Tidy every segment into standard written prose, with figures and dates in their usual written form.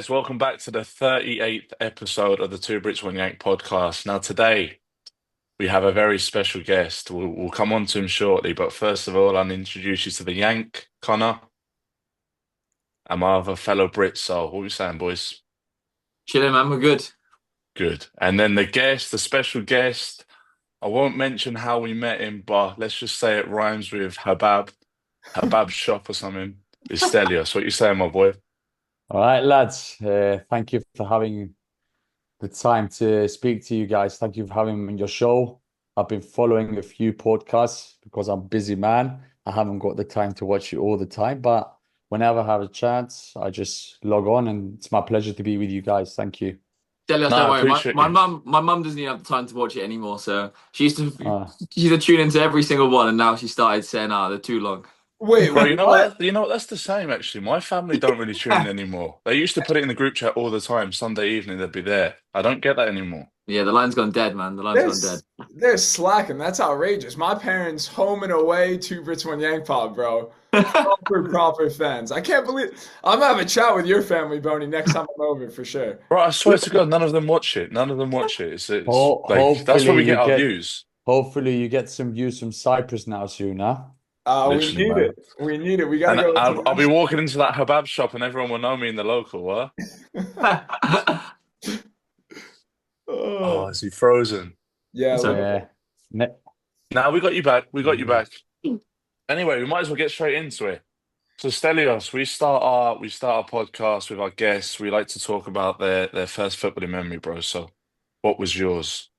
guys, welcome back to the 38th episode of the Two Brits, One Yank podcast. Now, today we have a very special guest. We'll come on to him shortly, but first of all, I'll introduce you to the Yank, Connor, and my other fellow Brit. So, what are we saying, boys? Chilling, man. We're good. Good. And then the guest, the special guest, I won't mention how we met him, but let's just say it rhymes with Habab shop or something. It's Stelios. What you saying, my boy? All right, lads. Thank you for having the time to speak to you guys. Thank you for having me on your show. I've been following a few podcasts because I'm a busy man. I haven't got the time to watch you all the time, but whenever I have a chance, I just log on, and it's my pleasure to be with you guys. Thank you. Stelios, No, don't I worry. My, appreciate my you. mum, my mum doesn't even have the time to watch it anymore. So Uh, she used to tune into every single one, and now she started saying, "Ah, they're too long." Wait, Bro, you know what? what? You know what? That's the same actually. My family don't really tune in anymore. They used to put it in the group chat all the time. Sunday evening they'd be there. I don't get that anymore. Yeah, the line's gone dead, man. The line's gone dead. They're slacking. That's outrageous. My parents home and away, two Brits, one Yank pod, bro. Proper fans. I can't believe I'm gonna have a chat with your family, Boney, next time I'm over for sure. Bro, I swear to God, none of them watch it. None of them watch it. It's like that's where hopefully we get you our get views. hopefully you get some views from Cyprus now soon, huh? We Literally, need man. it. We need it. We gotta And go I'll be international. walking into that habab shop and everyone will know me in the local, what? Oh, Oh, is he frozen? yeah, a So, little bit. Yeah. Ne Now we got you back. We got you back. Anyway, we might as well get straight into it. So Stelios, we start our podcast with our guests. We like to talk about their first footballing memory, bro. So, what was yours?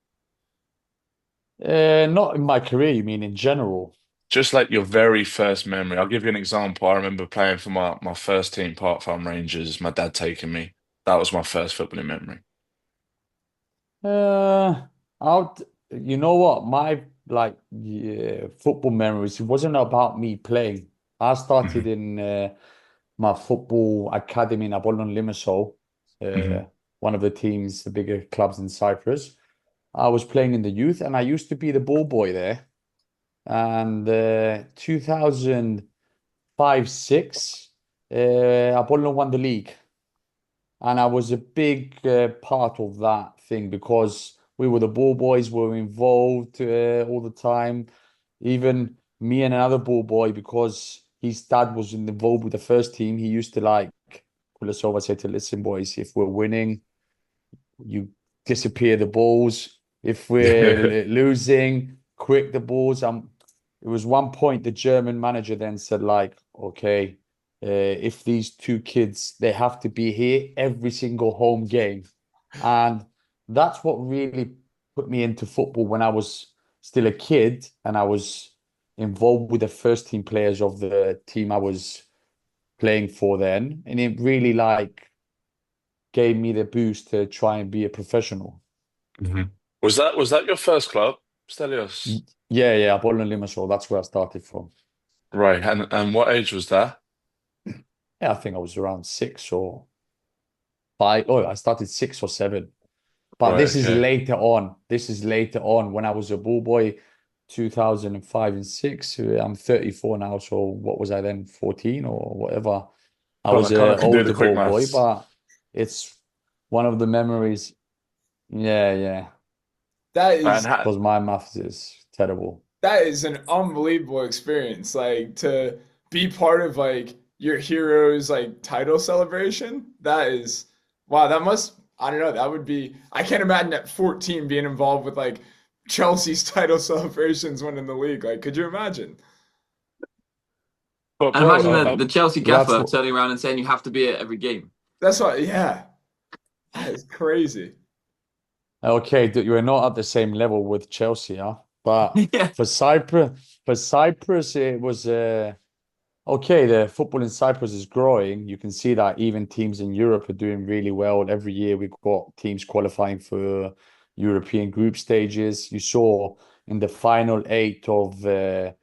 Not in my career, you mean in general? Just like your very first memory. I'll give you an example. I remember playing for my first team, Park Farm Rangers. My dad taking me. That was my first footballing memory. Uh, out. You know what? My yeah, football memories. It wasn't about me playing. I started Hmm. in my football academy in Apollon Limassol, Hmm. uh, one of the teams, the bigger clubs in Cyprus. I was playing in the youth, and I used to be the ball boy there. And 2005-06, Apollon won the league. And I was a big part of that thing because we were the ball boys, we were involved all the time. Even me and another ball boy, because his dad was involved with the first team, he used to like pull us over, say to listen, boys, if we're winning, you disappear the balls. If we're losing, quick the balls. It was one point the German manager then said, like, okay, if these two kids, they have to be here every single home game. And that's what really put me into football when I was still a kid and I was involved with the first team players of the team I was playing for then. And it really like gave me the boost to try and be a professional. Hmm. Was that your first club, Stelios? Yeah, Apollon Limassol. That's where I started from. Right. And what age was that? Yeah, I think I was around 6 or 5. Oh, I started 6 or 7. But Right. this is Okay. later on. This is later on when I was a ball boy, 2005 and 6. I'm 34 now. So what was I then? 14 or whatever. I was Connor an can do the older quick ball boy, maths. but it's one of the memories. Yeah, That And is ha because my maths is terrible. that is an unbelievable experience. Like to be part of like your hero's like title celebration. That is wow, that must I don't know, that would be I can't imagine at 14 being involved with like Chelsea's title celebrations winning the league. Like, could you imagine? but and bro, imagine Uh, the Chelsea that's gaffer what. turning around and saying you have to be at every game. That's what, yeah, that is crazy. Okay, you are not at the same level with Chelsea, huh? But Yeah. for Cyprus, it was okay. The football in Cyprus is growing. You can see that even teams in Europe are doing really well. Every year we've got teams qualifying for European group stages. You saw in the final eight of the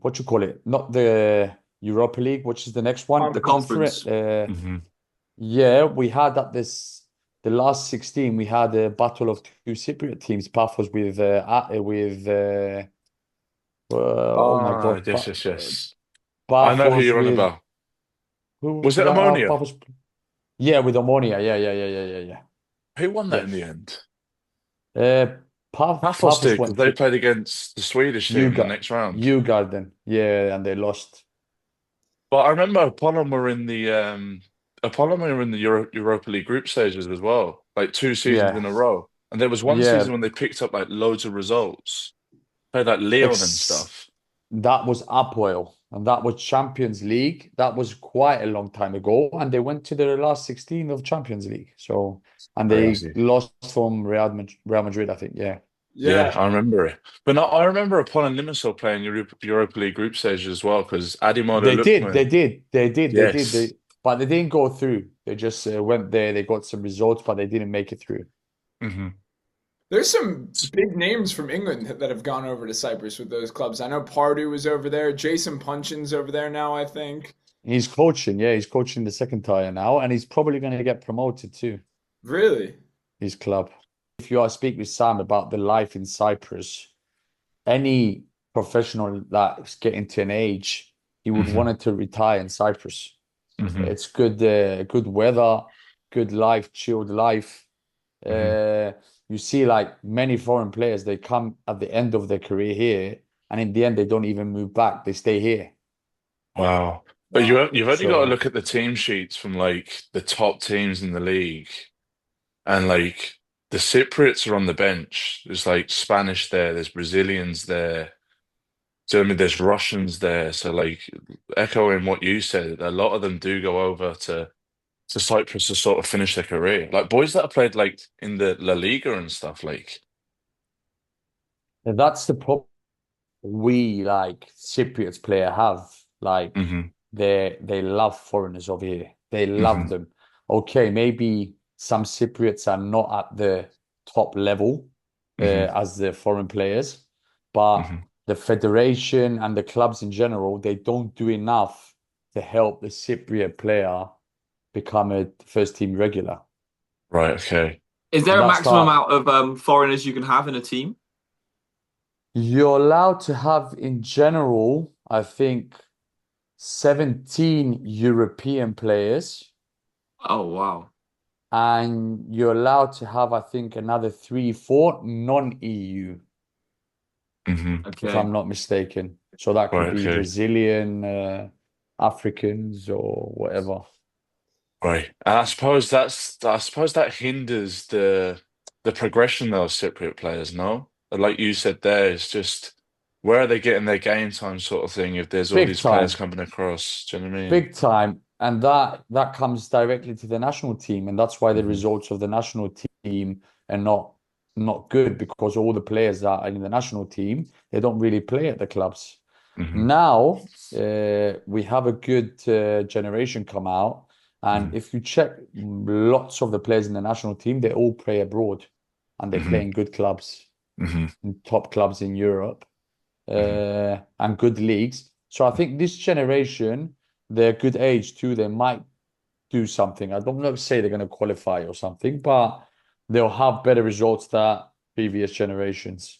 what you call it, not the Europa League, which is the next one, the The Conference. conference. conference. hmm Yeah, we had at the last 16. We had a battle of two Cypriot teams. Paphos oh my Ah, God, yes, yes, yes. I know who Paphos you're on with about. who Was it did I have? ammonia? Paphos. Yeah, with Omonia. Yeah. Who won that Yeah. in the end? Uh, Paphos Paphos did, because went they to played against the Swedish team in the next round. Garden. Yeah, and they lost. But I remember Apollon were in the Europa League group stages as well, like 2 seasons Yeah, in a row. And there was one season yeah. when they picked up like loads of results, played like Leon and Ex stuff. that was Apoel, and that was Champions League. That was quite a long time ago, and they went to the last 16 of Champions League. So, and they Crazy. lost from Real Madrid, I think. Yeah, Yeah, Yeah. I remember it. But no, I remember Apollon Limassol playing Europa League group stages as well, because Ademola they did, they Lookman, did, they did, they did. yes. But they didn't go through. They just went there. They got some results, but they didn't make it through. Hmm. There's some big names from England that have gone over to Cyprus with those clubs. I know Pardew was over there. Jason Punchin's over there now, I think. He's coaching. Yeah, he's coaching the second tier now, and he's probably going to get promoted too. Really? His club. If you are speak with Sam about the life in Cyprus, any professional that's getting to an age, he would Hmm. want it to retire in Cyprus. Hmm. It's good weather, good life, chilled life. Hmm. Uh, you see, like many foreign players, they come at the end of their career here, and in the end, they don't even move back. They stay here. Wow. But Wow. you've only got to So look at the team sheets from like the top teams in the league, and like the Cypriots are on the bench. There's like Spanish there, there's Brazilians there. So I mean, there's Russians there. So like echoing what you said, a lot of them do go over to Cyprus to sort of finish their career. Like boys that have played like in the La Liga and stuff. Like, that's the problem we like Cypriots player have. Like hmm, they love foreigners over here. They love hmm, them. Okay, maybe some Cypriots are not at the top level hmm, as the foreign players, but hmm. the federation and the clubs in general, they don't do enough to help the Cypriot player become a first team regular. Right, okay. Is there And a that's maximum that amount of foreigners you can have in a team? you're allowed to have in general, I think, 17 European players, Oh, wow. and you're allowed to have, I think, another three, four non-EU, Hmm. if Okay. I'm not mistaken. So that could Right, be okay. Brazilian, Africans, or whatever. Right. And I suppose that hinders the progression of Cypriot players, no? Like you said there, it's just where are they getting their game time sort of thing if there's all Big these players time, coming across. Do you know what I mean? big time. And that comes directly to the national team, and that's why the Hmm. results of the national team are not good because all the players that are in the national team, they don't really play at the clubs. Hmm. Now, we have a good generation come out, and Hmm. if you check lots of the players in the national team, they all play abroad and they play Hmm. in good clubs, Hmm. in top clubs in Europe, Hmm. and good leagues. So I think this generation, they're good age too. They might do something. I don't know if say they're going to qualify or something, but they'll have better results than previous generations.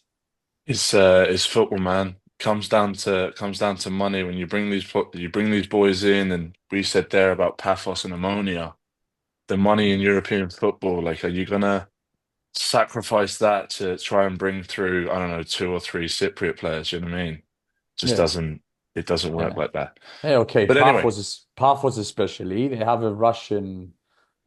It's football, man. Comes down to money when you bring these boys in, and we said there about Paphos and ammonia. The money in European football, like, are you gonna sacrifice that to try and bring through, I don't know, two or three Cypriot players? You know what I mean? Just Yeah, doesn't it doesn't work yeah. like that. Hey, okay, But anyway, Paphos especially, they have a Russian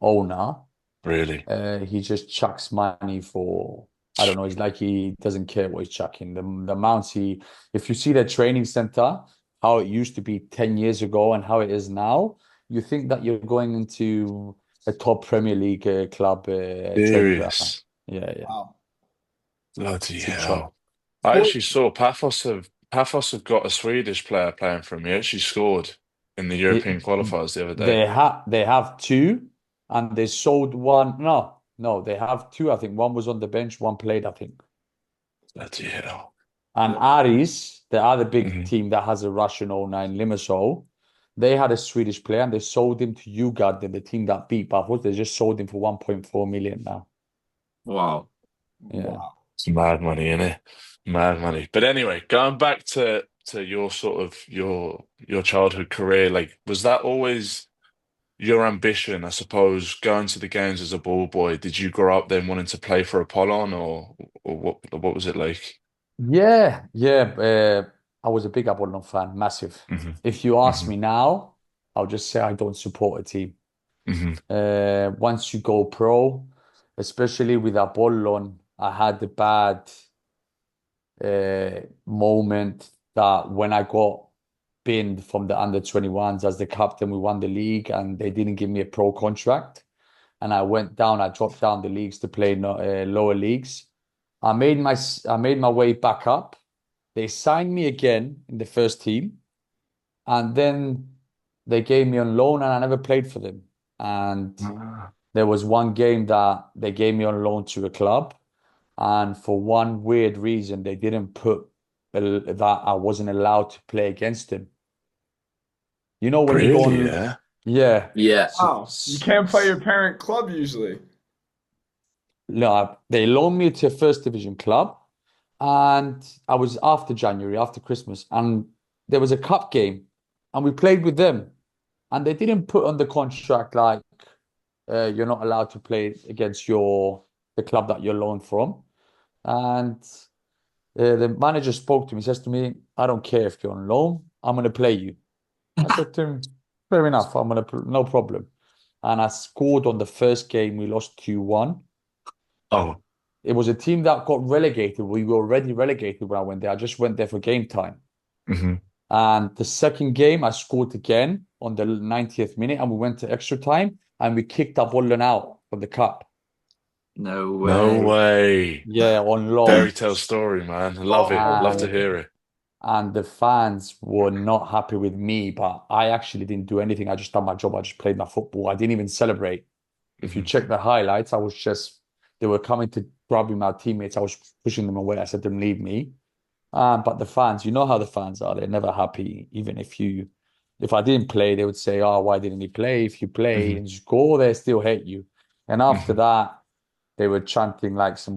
owner. really, He just chucks money for, I don't know, it's like he doesn't care what he's chucking. The amounts if you see their training center, how it used to be 10 years ago and how it is now, you think that you're going into a top Premier League club training ground. serious. Yeah. Wow. Bloody It's a joke. hell. I Well, actually saw Paphos have got a Swedish player playing for him. He actually scored in the It, European qualifiers the other day. they have two, and they sold one. No, they have two. I think one was on the bench, one played, I think. Bloody hell. And Aris, the other big Hmm. team that has a Russian owner in Limassol, they had a Swedish player and they sold him to Djurgården, the team that beat Pafos. They just sold him for 1.4 million now. Wow. Yeah. wow. It's mad money, innit? Mad money. But anyway, going back to your sort of your childhood career, like was that always your ambition, I suppose, going to the games as a ball boy, did you grow up then wanting to play for Apollon or what was it like? Yeah. I was a big Apollon fan, massive. Hmm. If you ask Hmm. me now, I'll just say I don't support a team. Hmm. Once you go pro, especially with Apollon, I had a bad moment that when I got binned from the under 21s as the captain, we won the league and they didn't give me a pro contract. And I dropped down the leagues to play no, lower leagues. I made my way back up. They signed me again in the first team, and then they gave me on loan, and I never played for them. And Ah, there was one game that they gave me on loan to a club, and for one weird reason, they didn't put that I wasn't allowed to play against him. You know when you go really? on, Yeah. yeah. Yeah. So, Wow, you can't play your parent club usually. no, they loaned me to a first division club, and I was after January, after Christmas, and there was a cup game, and we played with them, and they didn't put on the contract like you're not allowed to play against the club that you're loaned from, and the manager spoke to me, says to me, "I don't care if you're on loan, I'm going to play you." I said to him, "Fair enough, no problem," and I scored on the first game. We lost 2-1. Oh. It was a team that got relegated. We were already relegated when I went there. I just went there for game time. Hmm. And the second game, I scored again on the 90th minute, and we went to extra time, and we kicked Apollon out from the cup. No No way. way. Yeah, on Fairy loan. tale story, man. I love Oh it. my Love to And God. hear it. and the fans were not happy with me, but I actually didn't do anything. I just done my job. I just played my football. I didn't even celebrate. If you Hmm. check the highlights, they were coming to grab me, my teammates. I was pushing them away. I said to them, leave me. But the fans, you know how the fans are. They're never happy. Even if I didn't play, they would say, "Oh, why didn't he play? If you play Hmm. and score, they still hate you." And after Hmm. that, they were chanting like some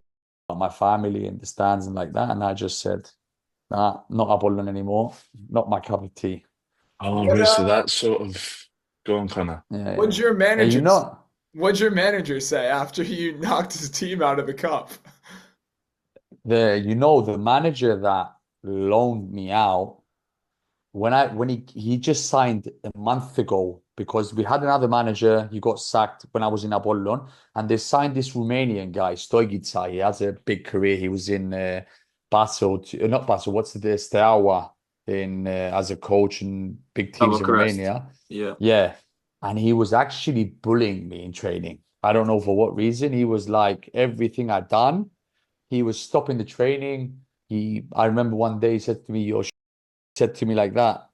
about my family in the stands and like that. And I just said, "Nah, not Apollon anymore. Not my cup of tea." Oh, What really? So that sort of go on, Connor. Yeah, what'd yeah. your And manager you know, what'd your manager say after you knocked his team out of the cup? the manager that loaned me out. When he just signed a month ago because we had another manager, he got sacked when I was in Apollon, and they signed this Romanian guy, Stoigica. He has a big career. He was in not Basel, what's the Steaua in as a coach in big teams Double in crest. Romania. Yeah. Yeah, and he was actually bullying me in training. I don't know for what reason. He was like everything I'd done. He was stopping the training. I remember one day he said to me, "You're," said to me like that.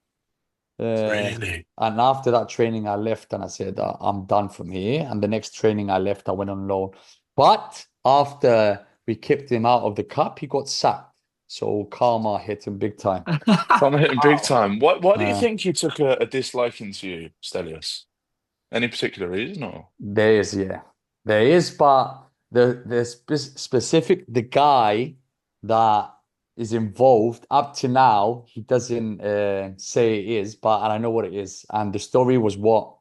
Uh, Really? and after that training, I left and I said, I'm done from here. And the next training I left, I went on loan. But after we kicked him out of the cup, he got sacked. So karma hit him big time. I'm hitting big Wow. time. Why do you Uh, think he took a disliking to you, Stelios? Any particular reason or? there is, yeah. There is, but the guy that is involved up to now, he doesn't say it is, but and I know what it is. And the story was what?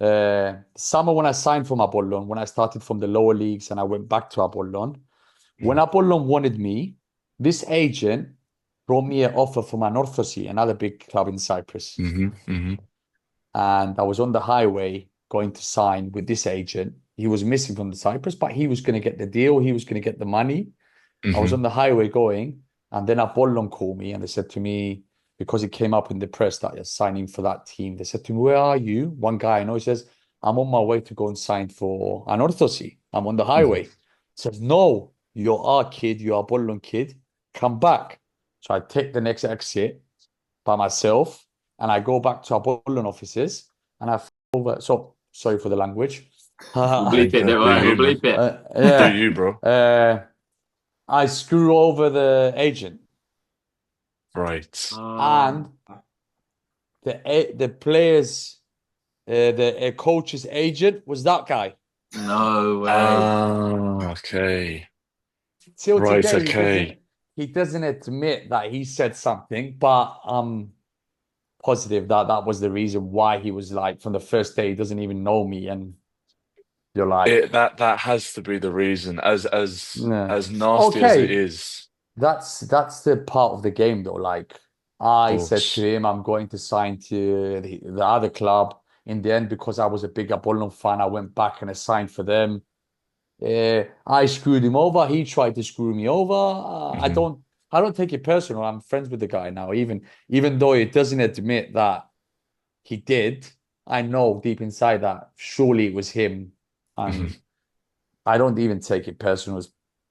Summer when I signed from Apollon, when I started from the lower leagues and I went back to Apollon, when Apollon wanted me, this agent brought me an offer from Anorthosis, another big club in Cyprus. Hmm. Hmm. And I was on the highway going to sign with this agent. He was missing from the Cyprus, but he was going to get the deal. He was going to get the money. I was Hmm. on the highway going, and then Apollon called me and they said to me, because it came up in the press that you're signing for that team, they said to me, "Where are you?" One guy I know, he says, "I'm on my way to go and sign for Anorthosis. I'm on the Hmm. highway." He says, "No, you're our kid, you're Apollon kid. Come back." So I take the next exit by myself and I go back to Apollon offices and I over. So sorry for the language. We'll uh, bleep it, don't Do worry. you, We'll man? bleep it. Do yeah. you, bro? I screw over the agent Right. and the players, the coach's agent was that guy. No way. Ah, okay. Till Right, today, okay. he doesn't admit that he said something, but positive that that was the reason why he was like from the first day he doesn't even know me, and you're like, That has to be the reason. yeah, As nasty as it okay. is, That's the part of the game though. Like of I said to course. him, I'm going to sign to the other club. In the end, because I was a big Apollon fan, I went back and I signed for them. I screwed him over. He tried to screw me over. Hmm. I don't take it personal. I'm friends with the guy now, even though he doesn't admit that he did. I know deep inside that surely it was him, Hmm. and I don't even take it personal.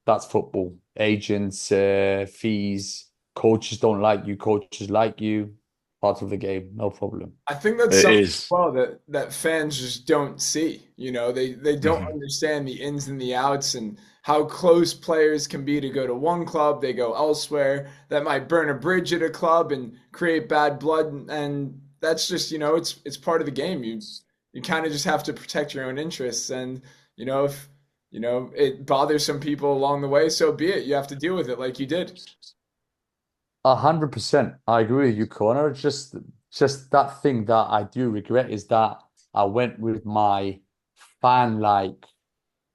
That's football. Agents, fees, coaches don't like you, coaches like you. Part of the game, no problem. I think that's It something as is. well that fans just don't see. You know, they don't Hmm. understand the ins and the outs and how close players can be to go to one club, they go elsewhere. That might burn a bridge at a club and create bad blood, and that's just, you know, it's part of the game. You kind of just have to protect your own interests, and you know, if you know it bothers some people along the way, so be it. You have to deal with it like you did. 100%. I agree with you, Connor. Just that thing that I do regret is that I went with my fan like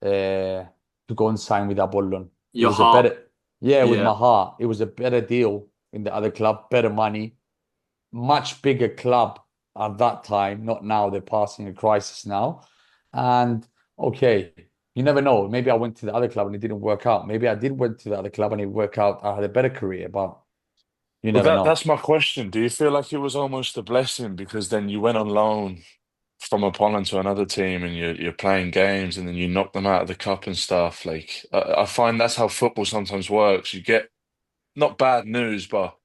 to go and sign with Apollon. It Your was a heart. better, yeah, with Yeah. my heart. It was a better deal in the other club, better money, much bigger club at that time. Not now. They're passing a crisis now. And okay, you never know. Maybe I went to the other club and it didn't work out. Maybe I did went to the other club and it worked out. I had a better career, but you But never know. that's my question. Do you feel like it was almost a blessing because then you went on loan from Apollon to another team and you're playing games and then you knock them out of the cup and stuff? Like I find that's how football sometimes works. You get not bad news, but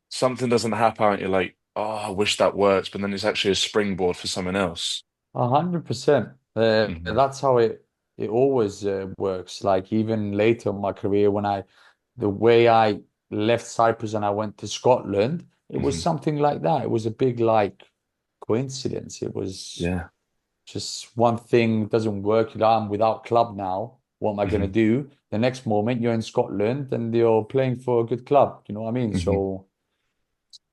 something doesn't happen and you're like, oh, I wish that worked, but then it's actually a springboard for someone else. 100%. Hmm. That's how it always works. Like even later in my career, the way I left Cyprus and I went to Scotland, it was Hmm. something like that. It was a big like coincidence. It was Yeah. just one thing doesn't work. I'm without club now. What am I going to Hmm. do? The next moment you're in Scotland and you're playing for a good club. You know what I mean? Hmm. So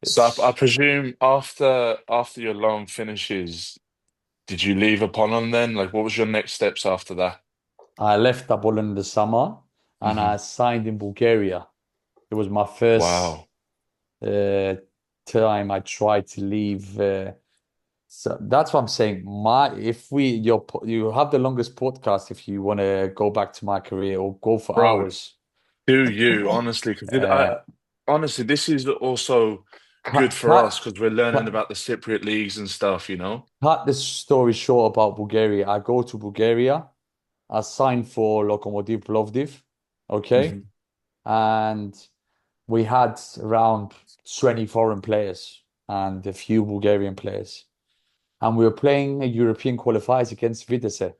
So I it's presume after your loan finishes, did you leave Apollon then? Like, what was your next steps after that? I left Kabul in the summer and I Hmm. signed in Bulgaria. It was my first Wow. uh, time I tried to leave. So that's what I'm saying. You have the longest podcast if you want to go back to my career or go for Bro, hours. do you honestly? Because Uh, honestly, this is also good cut, for us cut, because we're learning cut, about the Cypriot leagues and stuff, you know? cut this story short about Bulgaria. I go to Bulgaria. I signed for Lokomotiv Plovdiv. Okay. Hmm. And we had around 20 foreign players and a few Bulgarian players. And we were playing a European qualifiers against Vitesse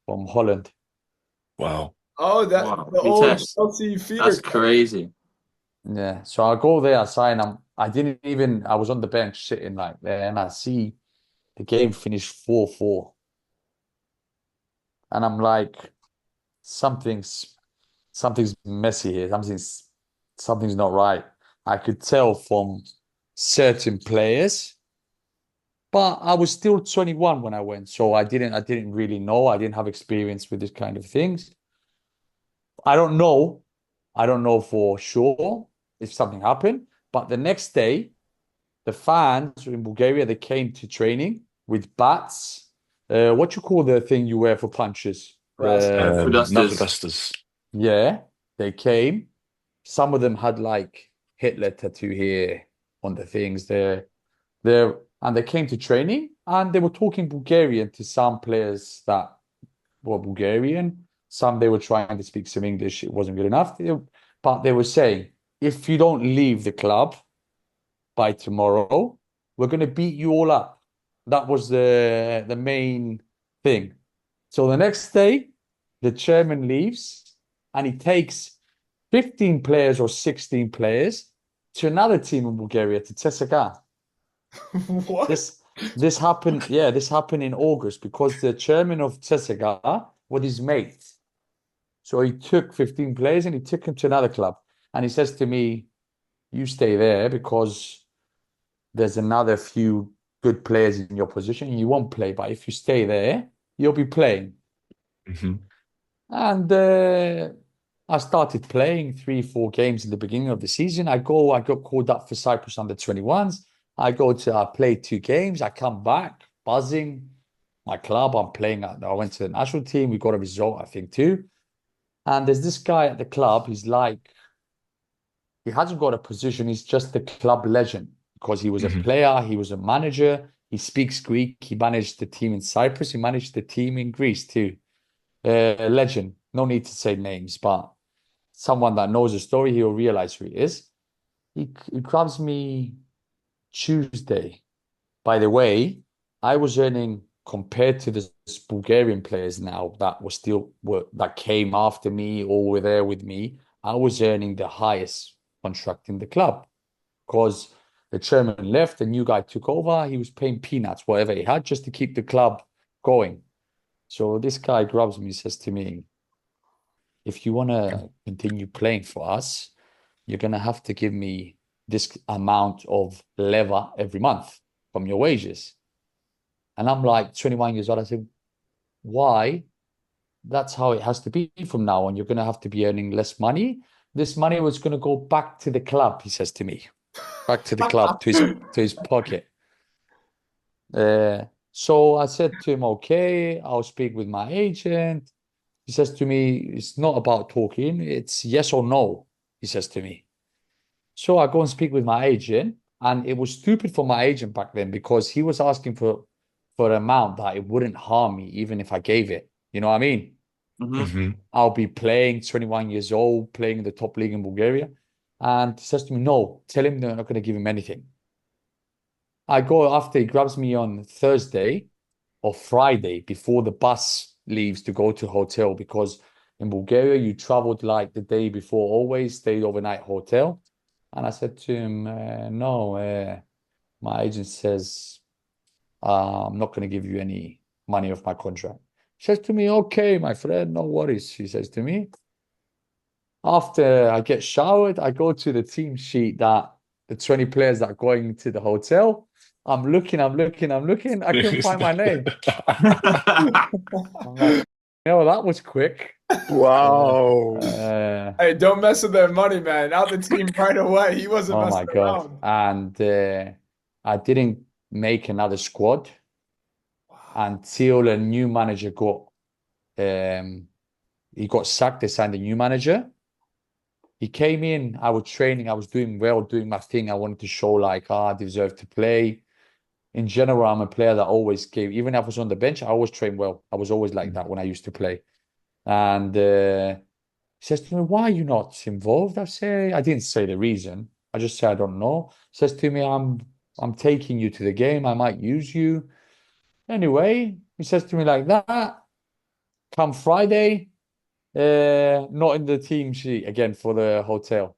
from Holland. Wow. Oh, that Wow. the old Vitesse. Chelsea feeder That's club. crazy. Yeah. So I go there, I sign. I didn't even, I was on the bench sitting like there and I see the game finished 4-4. And I'm like, something's something's messy here. Something's not right. I could tell from certain players, but I was still 21 when I went, so I didn't really know. I didn't have experience with this kind of things. I don't know. I don't know for sure if something happened, but the next day, the fans in Bulgaria, they came to training with bats. What you call the thing you wear for punches? Rascal. For Knuckle dusters. dusters. Yeah, they came. Some of them had like Hitler tattoo here on the things there, and they came to training and they were talking Bulgarian to some players that were Bulgarian. Some they were trying to speak some English. It wasn't good enough. But they were saying, if you don't leave the club by tomorrow, we're going to beat you all up. That was the main thing. So the next day, the chairman leaves and he takes 15 players or 16 players to another team in Bulgaria, to Tseseka. What? This this happened, yeah, this happened in August because the chairman of Tseseka was his mate. So he took 15 players and he took him to another club. And he says to me, you stay there because there's another few good players in your position, you won't play. But if you stay there, you'll be playing. Hmm. And I started playing 3, 4 games in the beginning of the season. I got called up for Cyprus under 21s. I play 2 games. I come back buzzing. My club, I'm playing at. I went to the national team. We got a result, I think, too. And there's this guy at the club. He hasn't got a position. He's just a club legend because he was a Hmm. player. He was a manager. He speaks Greek. He managed the team in Cyprus. He managed the team in Greece too. Legend. No need to say names, but someone that knows the story, he'll realize who he is. He grabs me Tuesday. By the way, I was earning compared to the Bulgarian players now that came after me or were there with me. I was earning the highest contract in the club because the chairman left, the new guy took over. He was paying peanuts, whatever he had, just to keep the club going. So this guy grabs me, says to me, if you want to continue playing for us, you're going to have to give me this amount of lever every month from your wages. And I'm like 21 years old. I said, why? That's how it has to be from now on. You're going to have to be earning less money. This money was going to go back to the club, he says to me, back to the club, to his pocket. So I said to him, okay, I'll speak with my agent. He says to me, it's not about talking, it's yes or no, he says to me. So I go and speak with my agent, and it was stupid for my agent back then because he was asking for an amount that it wouldn't harm me even if I gave it. You know what I mean? Hmm. Hmm. I'll be playing 21 years old, playing in the top league in Bulgaria. And he says to me, no, tell him they're not going to give him anything. I go after he grabs me on Thursday or Friday before the bus leaves to go to hotel because in Bulgaria you traveled like the day before always, stayed overnight hotel. And I said to him, no, my agent says I'm not going to give you any money off my contract. He says to me, okay, my friend, no worries. He says to me, after I get showered, I go to the team sheet that the 20 players that are going to the hotel. I'm looking. I couldn't find my name. I'm like, that was quick. Wow. Hey, don't mess with their money, man. Out the team right away. He wasn't Oh my messing God. around. And I didn't make another squad until a new manager um, he got sacked. They signed a new manager. He came in, I was training, I was doing well, doing my thing. I wanted to show like, I deserve to play. In general, I'm a player that always gave, even if I was on the bench, I always trained well. I was always like that when I used to play. And he says to me, why are you not involved? I didn't say the reason. I just said, I don't know. He says to me, I'm taking you to the game. I might use you. Anyway, he says to me like that. Come Friday, not in the team sheet again for the hotel.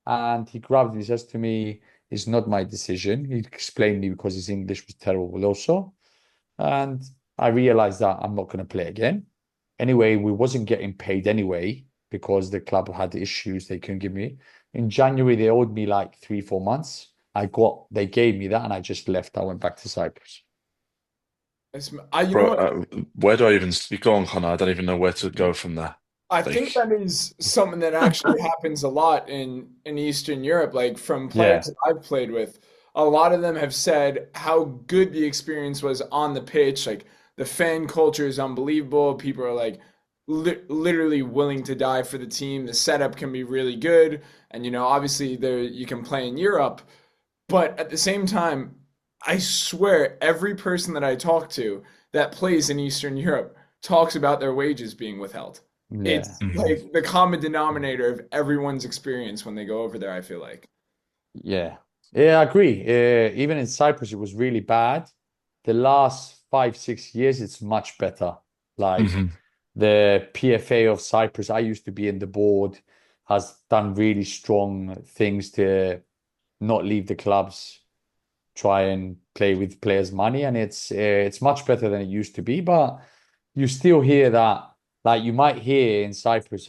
And he grabbed me, he says to me, it's not my decision. He explained me because his English was terrible also. And I realized that I'm not going to play again. Anyway, we wasn't getting paid anyway because the club had issues they couldn't give me. In January, they owed me like 3, 4 months. They gave me that and I just left. I went back to Cyprus. You know Bro, what? where do I even go on, Connor? I don't even know where to go from there. I think Like, that is something that actually happens a lot in Eastern Europe, like from Yeah. players that I've played with. A lot of them have said how good the experience was on the pitch. Like the fan culture is unbelievable. People are like literally willing to die for the team. The setup can be really good, and obviously there you can play in Europe, but at the same time, I swear every person that I talk to that plays in Eastern Europe talks about their wages being withheld. Yeah. It's like the common denominator of everyone's experience when they go over there, I feel like. Yeah. Yeah, I agree. Even in Cyprus, it was really bad. The last 5, 6 years, it's much better. Like hmm the PFA of Cyprus, I used to be in the board, has done really strong things to not leave the clubs, try and play with players' money, and it's much better than it used to be. But you still hear that, like you might hear in Cyprus,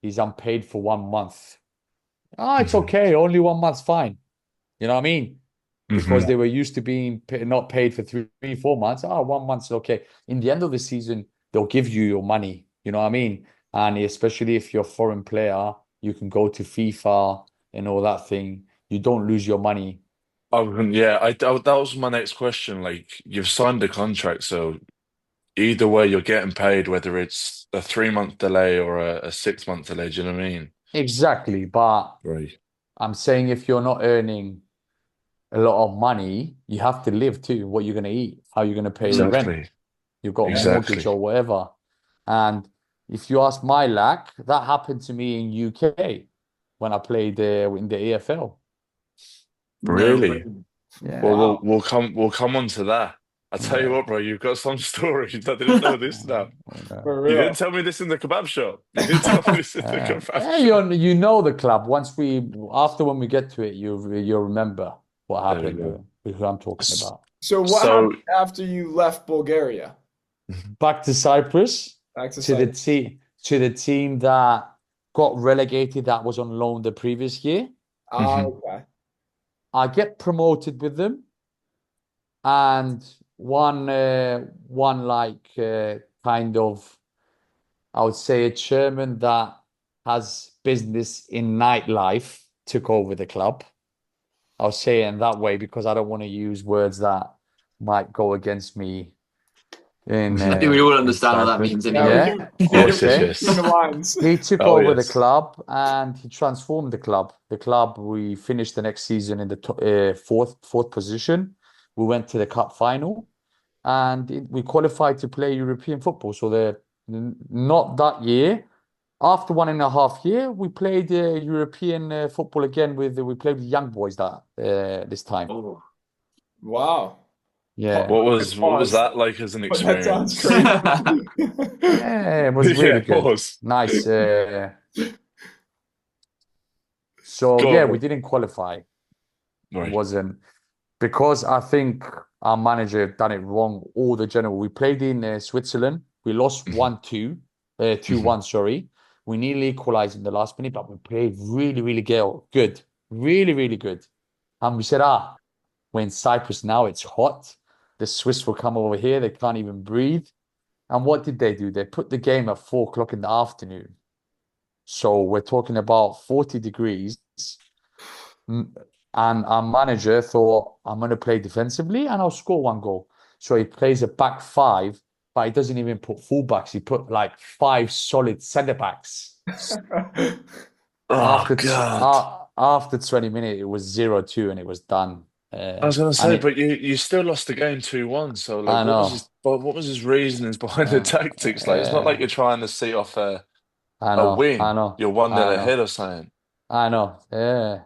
he's unpaid for 1 month. It's hmm okay, only 1 month's fine. You know what I mean? because Hmm. they were used to being not paid for 3, 4 months. 1 month's okay. In the end of the season, they'll give you your money. You know what I mean? And especially if you're a foreign player, you can go to FIFA and all that thing. You don't lose your money. Yeah, that was my next question. Like, you've signed a contract, so either way, you're getting paid, whether it's a 3 month delay or a 6 month delay. Do you know what I mean? Exactly. But Right. I'm saying if you're not earning a lot of money, you have to live too. What you're going to eat, how you're going to pay the Mm, rent. Exactly. You've got a yeah. mortgage Exactly. or whatever. And if you ask my lack, that happened to me in UK when I played in the EFL. No Really? way. Yeah. Well, we'll Wow. we'll come we'll come on to that. I tell you Yeah. what, bro, you've got some stories. I didn't know this now. Yeah. For You didn't real. tell me this in the kebab shop. You didn't tell me this in the kebab Yeah, shop. you know the club. After when we get to it, you'll remember what There we happened go. with who I'm talking S- about. So what So, happened after you left Bulgaria? Back to Cyprus, Back to to the Cyprus. team that got relegated that was on loan the previous year. Ah, mhm. okay. I get promoted with them, and one like kind of, I would say, a chairman that has business in nightlife took over the club. I'll say it in that way because I don't want to use words that might go against me I think we all in understand what that Cyprus. means Yeah, we anyway. Yeah, can Yes, yes, okay. between the yes. lines. He took Oh, over the yes. club and he transformed the club. The club, we finished the next season in the fourth position. We went to the cup final and we qualified to play European football. So not that year. After 1.5 year, we played European football again we played with young boys that this time. Oh. Wow. Yeah. What was Pause. that like as an But that sounds experience? crazy. Yeah, it was Yeah, really it good. was. Nice. So Go yeah, on, we bro. didn't qualify. It Right. wasn't because I think our manager done it wrong. All the general. We played in Switzerland. We lost Hmm. 1-2, Hmm. 2-1, sorry. We nearly equalized in the last minute, but we played really, really good. Really, really good. And we said, we're in Cyprus now. It's hot. The Swiss will come over here. They can't even breathe. And what did they do? They put the game at 4 o'clock in the afternoon. So we're talking about 40 degrees. Mm, And our manager thought, I'm going to play defensively and I'll score one goal. So he plays a back five, but he doesn't even put fullbacks. He put like five solid centre backs. Oh, God. After 20 minutes, it was 0-2 and it was done. I was gonna And say, but you still lost the game 2-1. So, like, I know, what was his reasonings behind the tactics? Like, it's not like uh, you're trying to see off I a know, I win. know, You're 1-0 I ahead know, or something. I know. Yeah.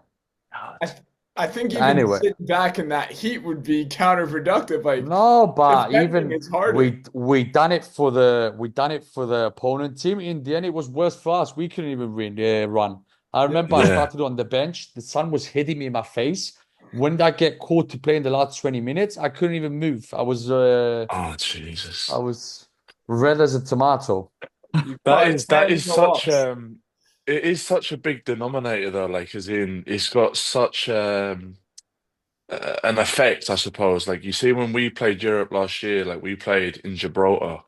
I, God. I think even Anyway, sitting back in that heat would be counterproductive. Like no, but defending even is harder. we done it for the opponent team. In the end, it was worse for us. We couldn't even run. I Yeah. remember I Yeah. started on the bench. The sun was hitting me in my face. When I get called to play in the last 20 minutes, I couldn't even move. Oh, I Jesus. was red as a tomato. You That caught is that sand in is the such loss. it is such a big denominator though, like as in it's got such an effect, I suppose. Like you see when we played Europe last year, like we played in Gibraltar,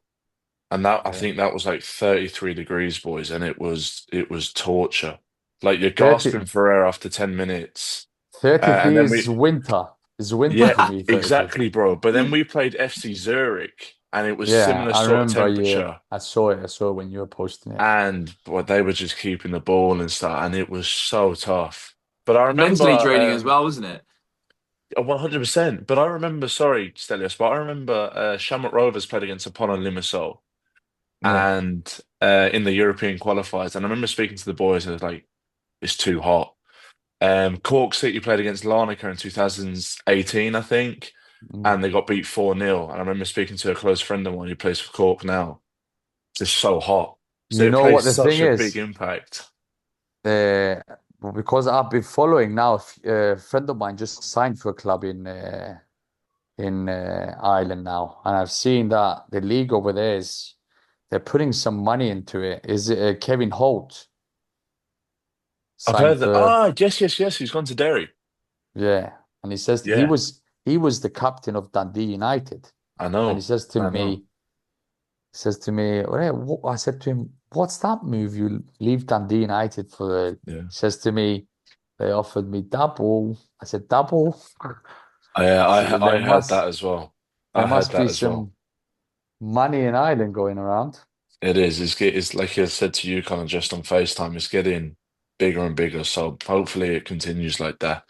and that I Yeah. think that was like 33 degrees, boys, and it was torture. Like you're 30, gasping for air after 10 minutes. And 33 then we is winter. It's winter yeah, for me, 33. exactly, bro. But then we played FC Zurich and it was Yeah, similar I sort of remember. Yeah, temperature. I saw it. I saw it when you were posting it. And boy, they were just keeping the ball and stuff, and it was so tough. But I remember Mentally draining as well, wasn't it? 100%. But I remember, sorry, Stelios, but I remember Shamrock Rovers played against Apollo Limassol Yeah. and in the European qualifiers, and I remember speaking to the boys, and it was like, it's too hot. Cork City played against Larnaca in 2018, I think, Mm. and they got beat 4-0. And I remember speaking to a close friend of mine who plays for Cork now. It's just so hot. So You it know plays what the thing such a big is? impact. Uh, well, because I've been following now, a friend of mine just signed for a club in Ireland now, and I've seen that the league over there is they're putting some money into it. Is it Kevin Holt I've signed heard that. for? Ah, yes, yes, yes. He's gone to Derry. Yeah, And he says Yeah, he was the captain of Dundee United. I And he know. says to I me, know. I said to him, what's that move? You leave Dundee United for the, Yeah. he says to me, they offered me double. I said, double? So I heard that as well. there I heard must be that as well. some money in Ireland going around. It is. It's like I said to you, kind of just on FaceTime. It's getting bigger and bigger. So hopefully it continues like that.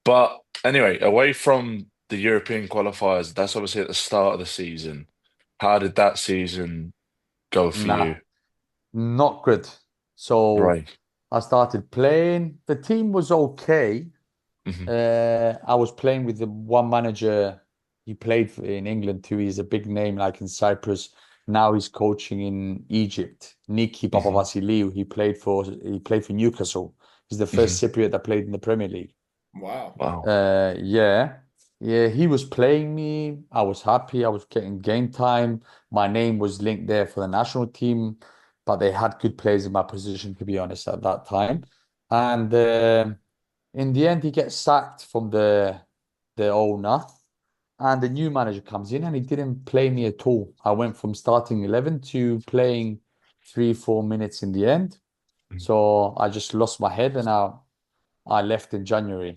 But anyway, away from the European qualifiers, that's obviously at the start of the season. How did that season go for Nah, you? not good. So Right. I started playing. The team was okay. Hmm. I was playing with the one manager. He played in England too. He's a big name, like in Cyprus. Now he's coaching in Egypt. Niki Hmm. Papavasiliou. He played for Newcastle. He's the Hmm. first Cypriot that played in the Premier League. Wow. Wow. Yeah, yeah. He was playing me. I was happy. I was getting game time. My name was linked there for the national team, but they had good players in my position, to be honest, at that time. And in the end, he gets sacked from the owner, and the new manager comes in, and he didn't play me at all. I went from starting 11 to playing 3, 4 minutes in the end. So I just lost my head, and I left in January.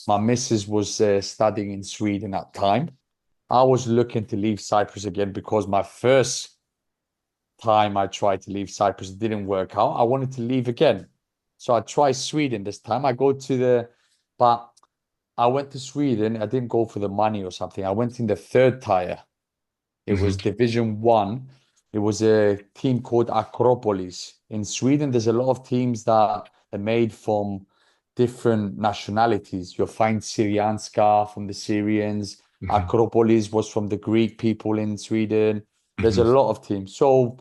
My missus was studying in Sweden at time. I was looking to leave Cyprus again because my first time I tried to leave Cyprus didn't work out. I wanted to leave again. So I tried Sweden this time. But I went to Sweden. I didn't go for the money or something. I went in the third tier. It was Hmm. Division One. It was a team called Acropolis. In Sweden, there's a lot of teams that are made from different nationalities. You'll find Syrianska from the Syrians. Hmm. Acropolis was from the Greek people in Sweden. There's a Hmm. lot of teams. So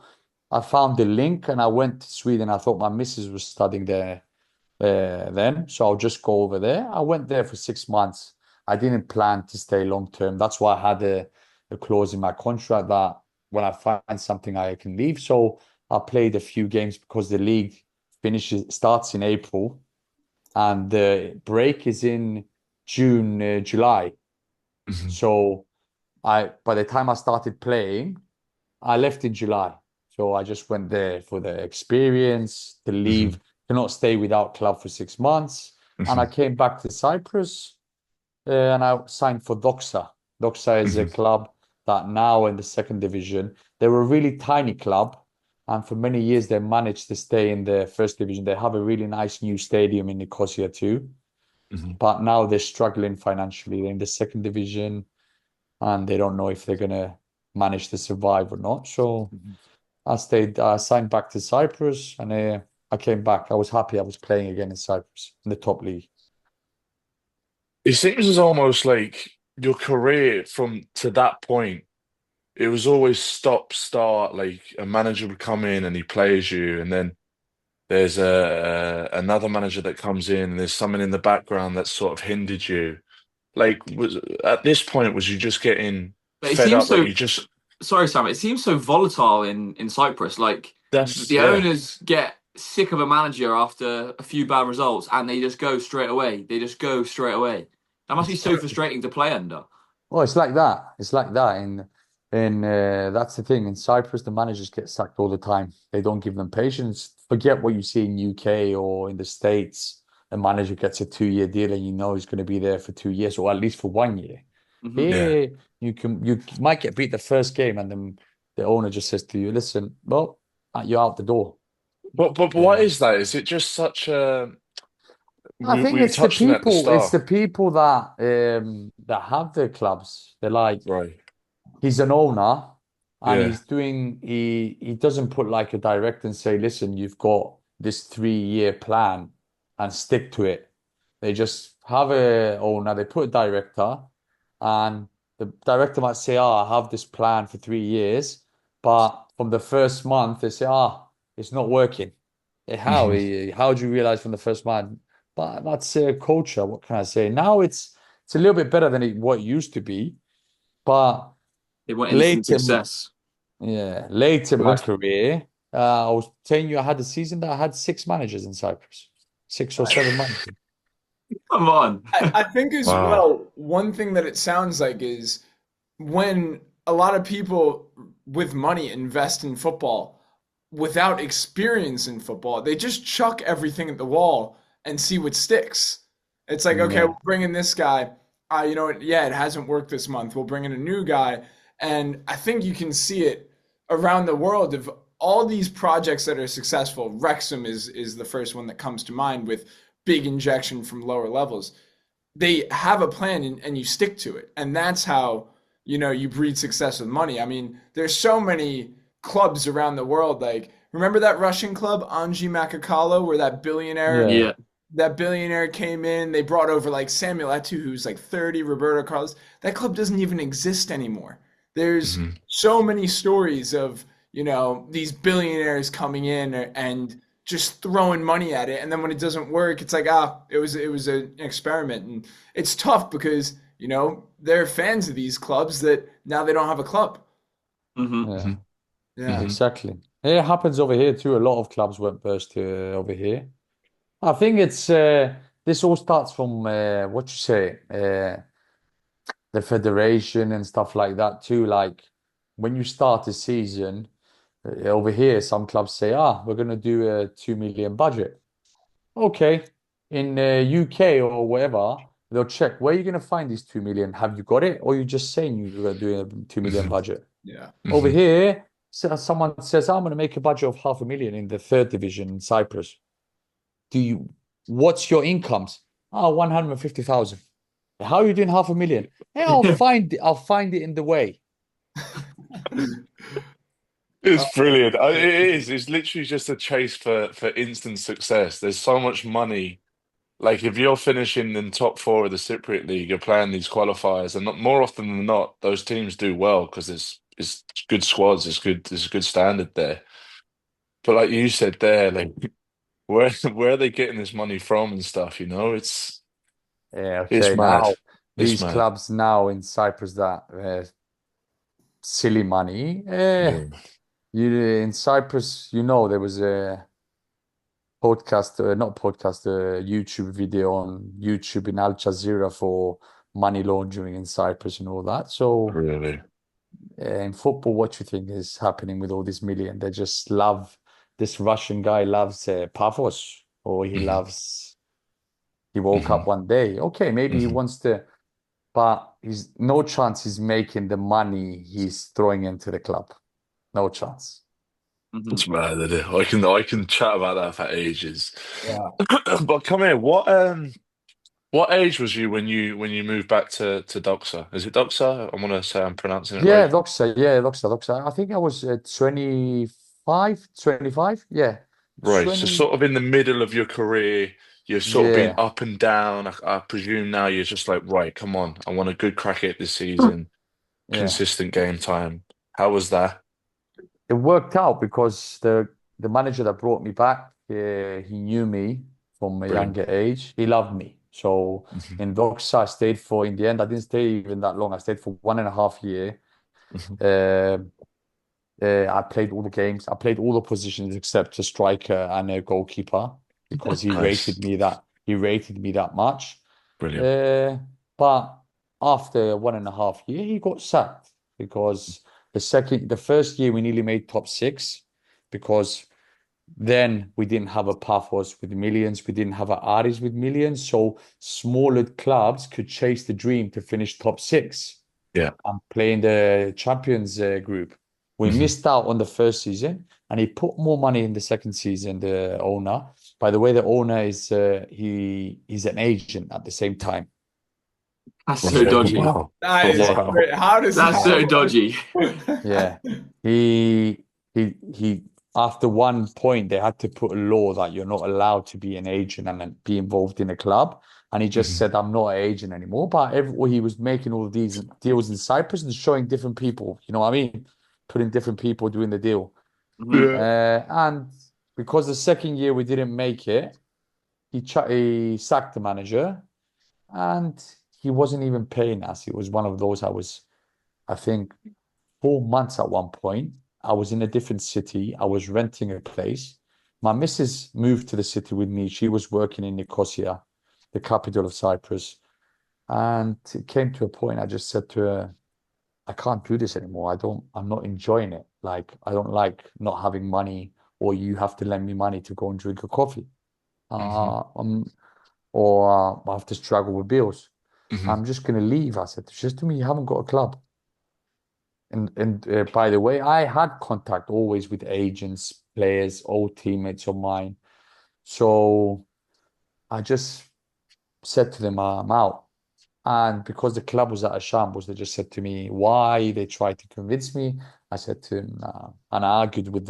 I found the link and I went to Sweden. I thought my missus was studying there then, so I'll just go over there. I went there for 6 months. I didn't plan to stay long term. That's why I had a clause in my contract that when I find something, I can leave. So I played a few games because the league starts in April and the break is in June, July. Hmm. So I by the time I started playing, I left in July. So I just went there for the experience, to Hmm. leave, to not stay without club for 6 months. And I Hmm. came back to Cyprus and I signed for Doxa. Doxa is a Hmm. club that now in the second division, they were a really tiny club. And for many years, they managed to stay in the first division. They have a really nice new stadium in Nicosia too. Hmm. But now they're struggling financially. They're in the second division and they don't know if they're going to manage to survive or not. So I signed back to Cyprus and I came back. I was happy I was playing again in Cyprus in the top league. It seems as almost like your career from to that point, it was always stop, start. Like a manager would come in and he plays you, and then there's another manager that comes in, and there's someone in the background that sort of hindered you. Like, was at this point, was you just getting But it fed seems up that so. you just Sorry, Sam. It seems so volatile in Cyprus. Like that's the yeah, owners get sick of a manager after a few bad results, and they just go straight away. They just go straight away. That must be It's so terrible. frustrating to play under. Oh, it's like that. It's like that. And that's the thing. In Cyprus, the managers get sacked all the time. They don't give them patience. Forget what you see in UK or in the States. A manager gets a 2 year deal and you know he's going to be there for 2 years or at least for 1 year. Hmm. yeah. Here, you might get beat the first game and then the owner just says to you, listen, well, you're out the door. But what Uh, is that? Is it just such a I think we it's the touched on it at the people. It's start, the people that have the clubs. They're like, right? he's an owner and Yeah. he doesn't put like a direct and say, listen, you've got this 3 year plan and stick to it. They just have a owner, they put a director, and the director might say, oh, I have this plan for 3 years, but from the first month they say, it's not working. How? Hmm. How do you realize from the first month? But that's a culture. What can I say? Now it's a little bit better than what it used to be, but They want instant late in success. yeah, late in But my that's career, I was telling you I had a season that I had 6 managers in Cyprus, 6 or 7 managers. Come on. I think as Wow. well, one thing that it sounds like is when a lot of people with money invest in football without experience in football, they just chuck everything at the wall and see what sticks. It's like, okay, Yeah. we'll bring in this guy. You know what? Yeah, it hasn't worked this month. We'll bring in a new guy. And I think you can see it around the world of all these projects that are successful. Wrexham is the first one that comes to mind with big injection from lower levels. They have a plan and you stick to it. And that's how, you breed success with money. I mean, there's so many clubs around the world. Like, remember that Russian club, Anji Makakalo, where Yeah. Yeah. that billionaire came in, they brought over like Samuel Eto'o, who's like 30, Roberto Carlos. That club doesn't even exist anymore. There's Hmm. so many stories of, these billionaires coming in and just throwing money at it. And then when it doesn't work, it's like, it was an experiment. And it's tough because, they're fans of these clubs that now they don't have a club. Hmm. Yeah. Yeah. Hmm. Exactly. It happens over here too. A lot of clubs went burst over here. I think it's this all starts from what you say, the federation and stuff like that too. Like when you start a season over here, some clubs say, we're gonna do a 2 million budget. Okay. In UK or wherever, they'll check where you're gonna find these 2 million. Have you got it, or you just saying you're doing a 2 million Hmm. budget? Yeah. Over Hmm. here, someone says, I'm gonna make a budget of 500,000 in the third division in Cyprus. Do you, what's your incomes? 150,000. How are you doing 500,000? Hey, I'll find it in the way. It's Oh, brilliant. It is. It's literally just a chase for instant success. There's so much money. Like if you're finishing in top four of the Cypriot League, you're playing these qualifiers, and more often than not, those teams do well because it's good squads. It's a good standard there. But like you said there, like where are they getting this money from and stuff? Yeah, It's okay. mad. Now, It's these mad. clubs now in Cyprus that silly money. Yeah. In Cyprus, there was a podcast, not podcast, a YouTube video on YouTube in Al Jazeera for money laundering in Cyprus and all that. So, Really. in football, what do you think is happening with all this million? They just love this Russian guy loves Pavos, or Hmm. he woke Hmm. up one day. Okay, maybe he Hmm. wants to, but he's no chance he's making the money he's throwing into the club. No chance. Hmm. It's mad, isn't it? I can chat about that for ages. Yeah. But come here, what age was you when you moved back to Doxa? Is it Doxa? I want to say I'm pronouncing it Yeah, right. Doxa. Yeah, Doxa. I think I was 25, 25. Yeah. Right. So 20. sort of in the middle of your career, you've sort of been Yeah. up and down. I presume now you're just like, right, come on, I want a good crack at this season, Yeah. consistent game time. How was that? It worked out because the manager that brought me back, he knew me from a Brilliant. younger age. He loved me. So Hmm. in Doxa, I stayed for, in the end, I didn't stay even that long. I stayed for 1.5 years. Hmm. Uh, I played all the games. I played all the positions except a striker and a goalkeeper because Nice. he rated me that much. Brilliant. Uh, but after 1.5 years, he got sacked because the first year we nearly made top six because then we didn't have a Paphos with millions, we didn't have a Aris with millions, so smaller clubs could chase the dream to finish top six Yeah. and play in the Champions group. We Hmm. missed out on the first season, and he put more money in the second season. The owner, by the way, the owner is he's an agent at the same time. That's so Okay. dodgy. Wow. that is Yeah, great. Wow. How does That's so that dodgy. work? yeah. He after one point they had to put a law that you're not allowed to be an agent and then be involved in a club. And he just Hmm. said, I'm not an agent anymore. But he was making all of these deals in Cyprus and showing different people, you know what I mean? Putting different people doing the deal. Hmm. Yeah. And because the second year we didn't make it, he sacked the manager and he wasn't even paying us. It was one of those I think, 4 months at one point. I was in a different city. I was renting a place. My missus moved to the city with me. She was working in Nicosia. the capital of Cyprus. And it came to a point I just said to her, I can't do this anymore. I'm not enjoying it. Like, I don't like not having money, or you have to lend me money to go and drink a coffee. Hmm. I'm or I have to struggle with bills. Hmm. I'm just going to leave. I said, it's just to me, you haven't got a club. And by the way, I had contact always with agents, players, old teammates of mine. So I just said to them, I'm out. And because the club was at a shambles, they just said to me, why? They tried to convince me. I said to him, nah. And I argued with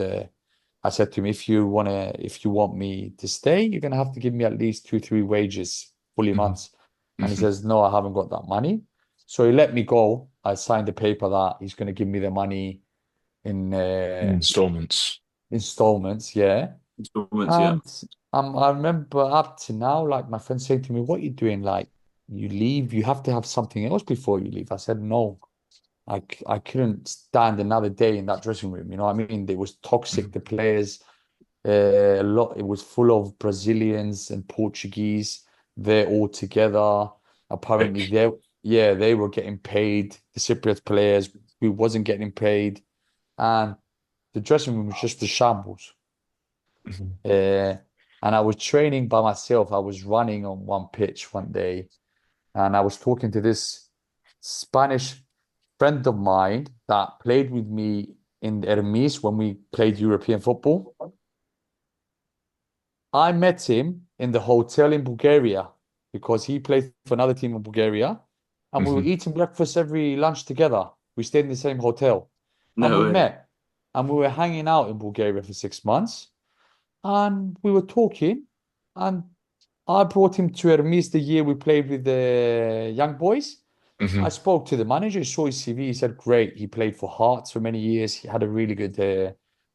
I said to him, if you want me to stay, you're gonna have to give me at least 2, 3 wages, fully Hmm. months. And he Hmm. says, no, I haven't got that money. So he let me go. I signed a paper that he's gonna give me the money in Installments. installments, yeah. Installments, yeah. And I remember up to now, like my friend saying to me, what are you doing? Like, you leave, you have to have something else before you leave. I said, no, I couldn't stand another day in that dressing room. You know what I mean? It was toxic. Mhm. The players, it was full of Brazilians and Portuguese. They're all together. Apparently, Like, they were getting paid. The Cypriot players who wasn't getting paid, and the dressing room was just a shambles. mhm. Uh, and I was training by myself. I was running on one pitch one day, and I was talking to this Spanish friend of mine that played with me in Hermes when we played European football. I met him in the hotel in Bulgaria because he played for another team in Bulgaria, and we were Mhm. eating breakfast every lunch together. We stayed in the same hotel, and No we way. met, and we were hanging out in Bulgaria for 6 months, and we were talking, and I brought him to Hermes the year we played with the young boys. I Mhm. spoke to the manager, saw his CV. He said, great. He played for Hearts for many years. He had a really good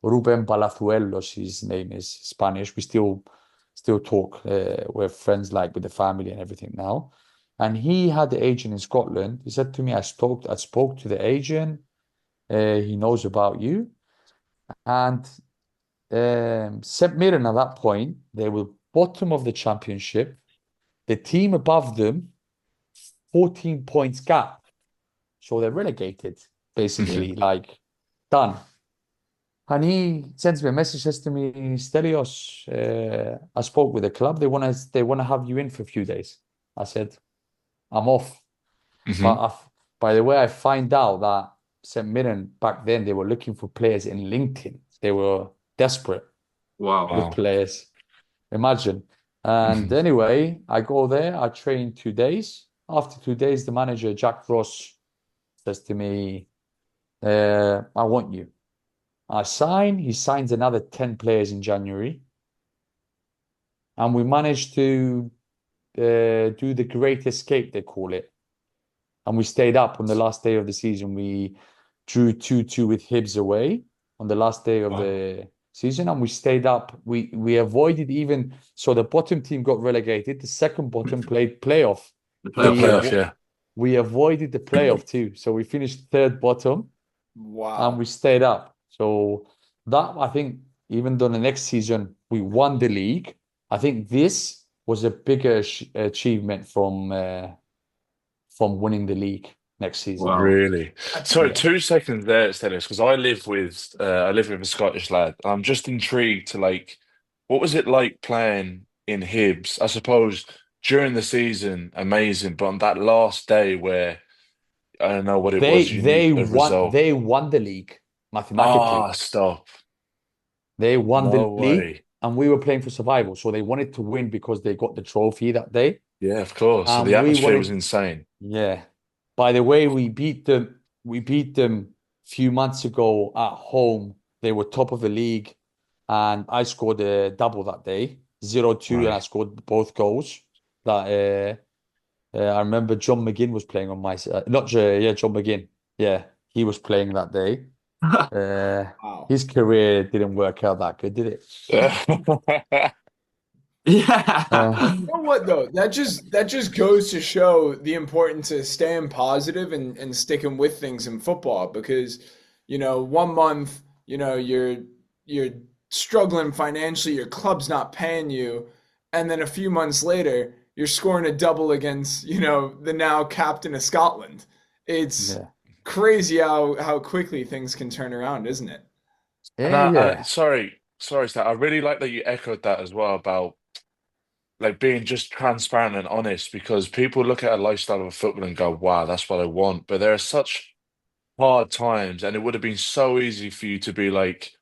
Ruben Palazuelos, his name is Spanish. We still talk. We're friends like with the family and everything now. And he had the agent in Scotland. He said to me, I spoke to the agent. He knows about you. And St. Mirren at that point, they were bottom of the championship. The team above them, 14 points gap. So they're relegated, Mhm. basically, like done. And he sends me a message, says to me, Stelios, I spoke with the club. They want to have you in for a few days. I said, I'm off. But Mhm. by the way, I find out that St. Mirren back then they were looking for players in LinkedIn. They were desperate Wow. with Wow. players. Imagine. And Mhm. anyway, I go there, I train 2 days. After 2 days, the manager, Jack Ross, says to me, I want you. I sign. He signs another 10 players in January. And we managed to do the great escape, they call it. And we stayed up on the last day of the season. We drew 2-2 with Hibs away on the last day of Wow. the season. And we stayed up. We avoided even, so the bottom team got relegated. The second bottom played playoff. The The playoff, We yeah. playoff, avo yeah. we avoided the playoff too. So we finished third bottom and Wow. we stayed up. So that I think, even though the next season we won the league, I think this was a bigger achievement from winning the league next season. Wow. Really? I Sorry, think Yeah. 2 seconds there, Stelios, because I live with a Scottish lad. And I'm just intrigued to like, what was it like playing in Hibs? I suppose during the season, amazing, but on that last day where I don't know what it They was, you need they a won result. they won the league mathematically. Ah, stop. They won No the league way. and we were playing for survival. So they wanted to win because they got the trophy that day. Yeah, of course. So the And we atmosphere was wanted, insane. yeah. By the way, we beat them a few months ago at home. They were top of the league, and I scored a double that day, 0-2, and I Right. scored both goals. That I remember John McGinn was playing on my side. Not yeah, John McGinn. Yeah, he was playing that day. Uh, wow. his career didn't work out that good, did it? Yeah. Uh, You know what though? That just goes to show the importance of staying positive and sticking with things in football because, 1 month, you're struggling financially, your club's not paying you, and then a few months later, you're scoring a double against, the now captain of Scotland. It's Yeah. crazy how quickly things can turn around, isn't it? And Yeah, yeah. sorry, Stat. I really like that you echoed that as well about like being just transparent and honest because people look at a lifestyle of football and go, wow, that's what I want. But there are such hard times, and it would have been so easy for you to be like,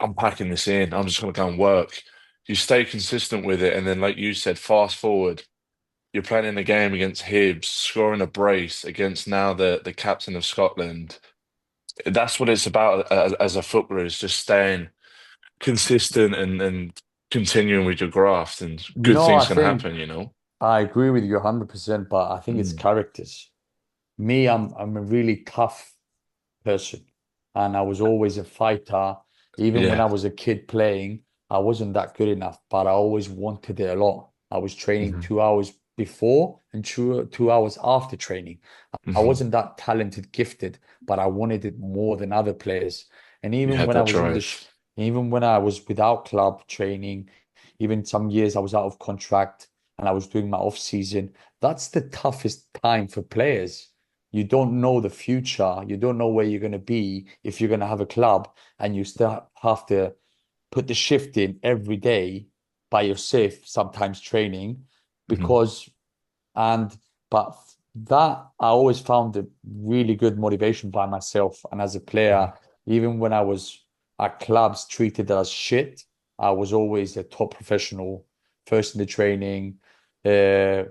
I'm packing this in, I'm just gonna go and work. You stay consistent with it, and then like you said, fast forward, you're playing in a game against Hibs, scoring a brace against now the captain of Scotland. That's what it's about as a footballer, is just staying consistent and continuing with your graft, and good No, I things can think happen, you know? I agree with you 100%, but I think it's Mm. characters. Me, I'm a really tough person, and I was always a fighter. Even when Yeah. I was a kid playing, I wasn't that good enough, but I always wanted it a lot. I was training Hmm. 2 hours before and 2 hours after training. I Hmm. wasn't that talented, gifted, but I wanted it more than other players. And You even had when I that was in the sh drive. even when I was without club training, even some years I was out of contract and I was doing my off season, that's the toughest time for players. You don't know the future. You don't know where you're going to be if you're going to have a club, and you still have to put the shift in every day by yourself, sometimes training, Hmm. because, and, but that I always found a really good motivation by myself. And as a player, even when I was at clubs treated as shit, I was always a top professional, first in the training, uh,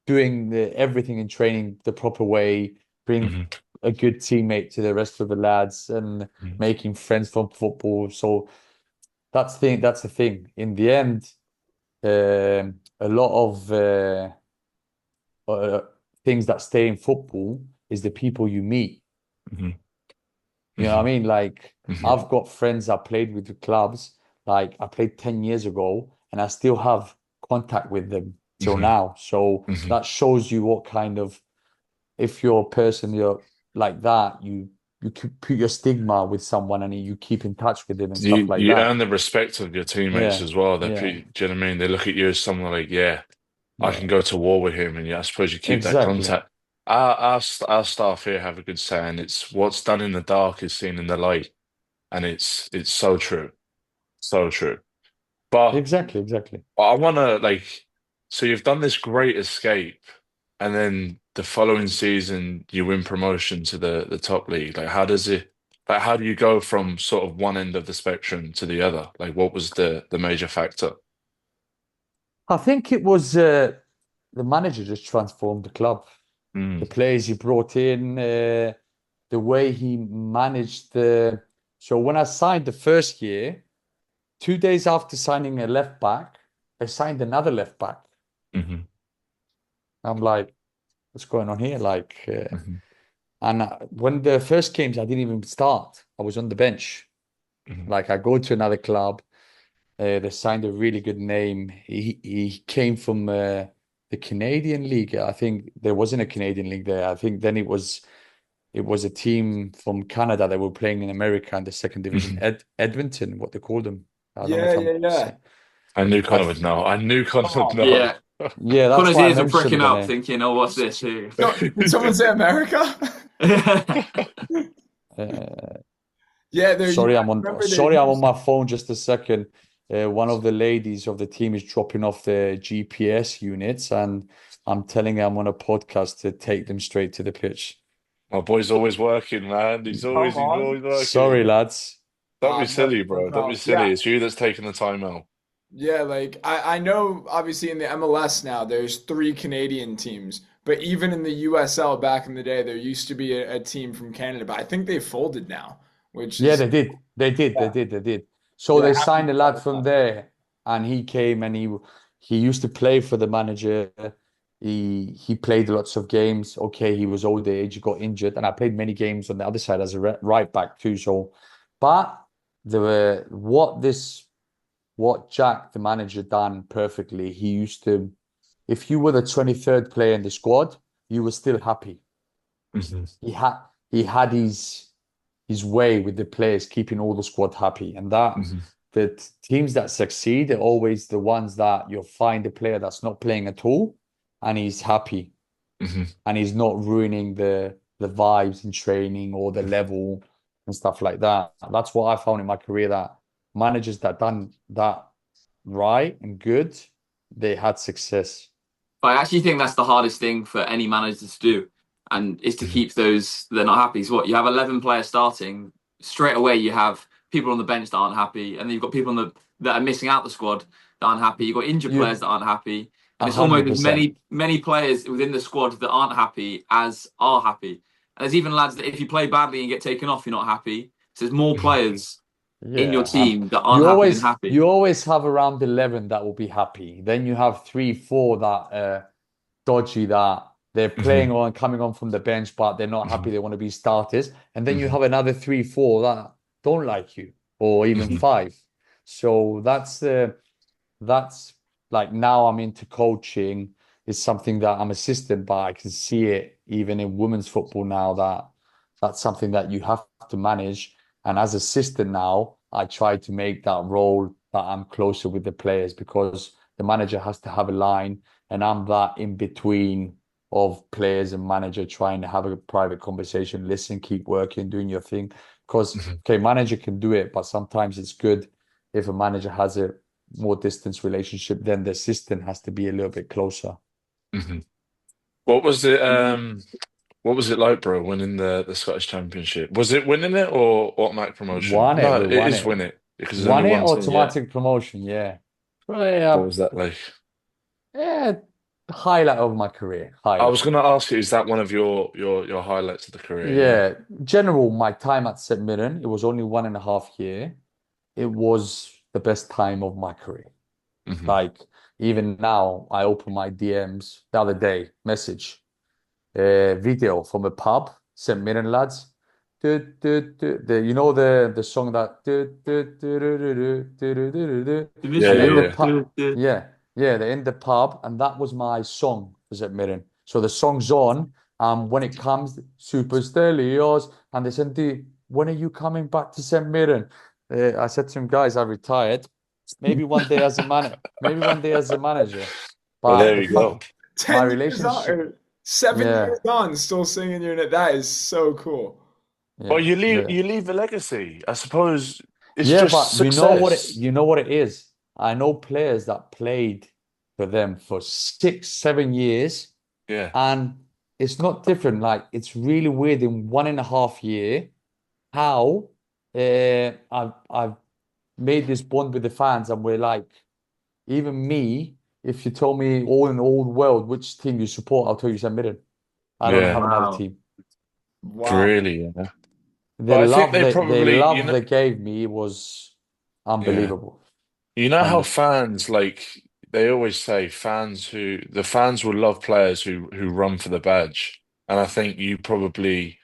doing everything in training the proper way, being Hmm. a good teammate to the rest of the lads, and Hmm. making friends from football. So that's the thing. In the end, a lot of uh, things that stay in football is the people you meet. Hmm. You know what I Hmm. mean? Like, Hmm. I've got friends I played with the clubs. Like, I played 10 years ago, and I still have contact with them till Hmm. now. So Hmm. that shows you what kind of, if you're a person, you're like that, you could put your stigma with someone and you keep in touch with them and stuff like You that. earn the respect of your teammates Yeah, as well. yeah, Do you know what I mean? They look at you as someone like, yeah, I yeah. can go to war with him, and yeah, I suppose you keep that Exactly. contact. Our staff here have a good saying. It's what's done in the dark is seen in the light, and it's so true, so true. But Exactly, exactly. I want to like, so you've done this great escape, and then the following season you win promotion to the top league. Like, how does it? Like, how do you go from sort of one end of the spectrum to the other? Like, what was the major factor? I think it was the manager just transformed the club. Mm. The players he brought in, the way he managed the. So when I signed the first year, 2 days after signing a left back, they signed another left back. Hmm. I'm like, what's going on here? Like, Hmm. and when the first games, I didn't even start. I was on the bench. Hmm. Like, I go to another club. They signed a really good name. He came from the Canadian League. I think there wasn't a Canadian League there. I think then it was a team from Canada that were playing in America in the second division. Hmm. Edmonton, what they called them. I don't know Yeah, if yeah, I'm yeah. saying. I knew I Connor would th know. I knew Connor would Oh, know. Yeah. Yeah, that's Connor's why I ears are pricking mentioned the up, name. thinking, "Oh, what's this here?" Did someone say America? Uh, Yeah, there. You Sorry, gotta remember there sorry, I'm on used. my phone just a second. One of the ladies of the team is dropping off the GPS units, and I'm telling her I'm on a podcast to take them straight to the pitch. My boy's always working, man. Come He's on. always Sorry, working. lads. Don't be No, silly, no bro. Don't be problem. Yeah, silly. It's you that's taking the time out. yeah. Like I know, obviously in the MLS now, there's three Canadian teams, but even in the USL back in the day, there used to be a team from Canada, but I think they folded now, which Yeah, is they did. They did. They yeah, did. They did. So yeah. they Happy signed a to lad hear from that. there, and he came and he used to play for the manager. He played lots of games. Okay, he was old age. He got injured, and I played many games on the other side as a right back too. So, but what Jack the manager done perfectly. He used to, if you were the 23rd player in the squad, you were still happy. Hmm. He had his way with the players, keeping all the squad happy, and that Hmm. the teams that succeed are always the ones that you'll find a player that's not playing at all and he's happy and he's not ruining the vibes in training or the level and stuff like that. That's what I found in my career, that managers that done that right and good, they had success. But I actually think that's the hardest thing for any manager to do, and is to keep those that are not happy. So what, you have 11 players starting, straight away you have people on the bench that aren't happy, and then you've got people that are missing out the squad that aren't happy. You've got injured players that aren't happy, and it's almost as 100%. many players within the squad that aren't happy as are happy. And there's even lads that if you play badly and get taken off, you're not happy. So there's more players in your Yeah, team that aren't happy than happy. you always have around 11 that will be happy. Then you have 3, 4 that dodgy, that they're playing on, coming on from the bench, but they're not happy. They want to be starters. And then you have another 3, 4 that don't like you, or even 5. So that's like, now I'm into coaching. It's something that I'm assistant, but I can see it even in women's football now, that that's something that you have to manage. And as assistant now, I try to make that role that I'm closer with the players, because the manager has to have a line, and I'm that in between of players and manager, trying to have a private conversation, listen, keep working, doing your thing. Because, okay, manager can do it, but sometimes it's good if a manager has a more distance relationship, then the assistant has to be a little bit closer. What was it? What was it like, bro, winning the Scottish Championship? Was it winning it or automatic promotion? Won it, No, we it won is it. win it because there's only Won it, one team. Yeah. automatic promotion, yeah. What was that like? Yeah, highlight of my career. I was Highlight. going to ask you, is that one of your highlights of the career? Yeah. Yeah, general, my time at St. Mirren, it was only 1.5 year. It was the best time of my career. Like, even now, I open my DMs the other day, message, video from a pub, St. Mirren lads. You know the song that Yeah, and yeah, in the yeah. pub, yeah, they're in the pub, and that was my song for St. Mirren. So the song's on, when it comes, Super Stelios, and they said, when are you coming back to St. Mirren? I said to him, guys, I retired. Maybe one day as a manager. Well, But there the you go. my 10 years on, relationship, or 7 years yeah, on, still singing your name. That is so cool. Well, yeah, you leave yeah. you leave a legacy. I suppose it's Yeah, just but you know what success. it is. I know players that played for them for 6, 7 years, Yeah. and it's not different. Like, it's really weird in 1.5 year how I've made this bond with the fans, and we're like, even me, if you told me all in the old world which team you support, I'll tell you St. Mirren. I don't Yeah. have another Wow. team. Wow. Really, yeah. The But I think love they they probably, love they gave me was yeah. unbelievable. You know And how fans like they always say the fans will love players who run for the badge. And I think you probably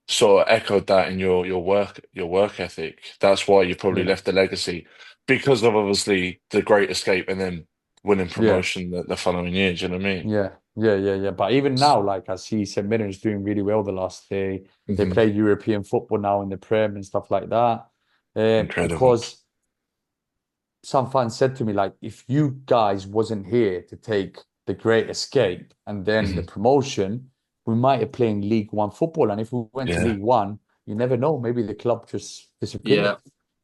sort of echoed that in your work ethic. That's why you probably yeah, left a legacy because of obviously the great escape and then winning yeah, promotion the following year. Do you know what I mean? yeah. But even now, like, I see St. Mirren's doing really well the last day. They Hmm. play European football now in the Prem and stuff like that. Incredible. Because some fans said to me, like, if you guys wasn't here to take the Great Escape and then the Hmm. promotion, we might have played League One football. And if we went to Yeah, League One, you never know. Maybe the club just disappeared. Yeah.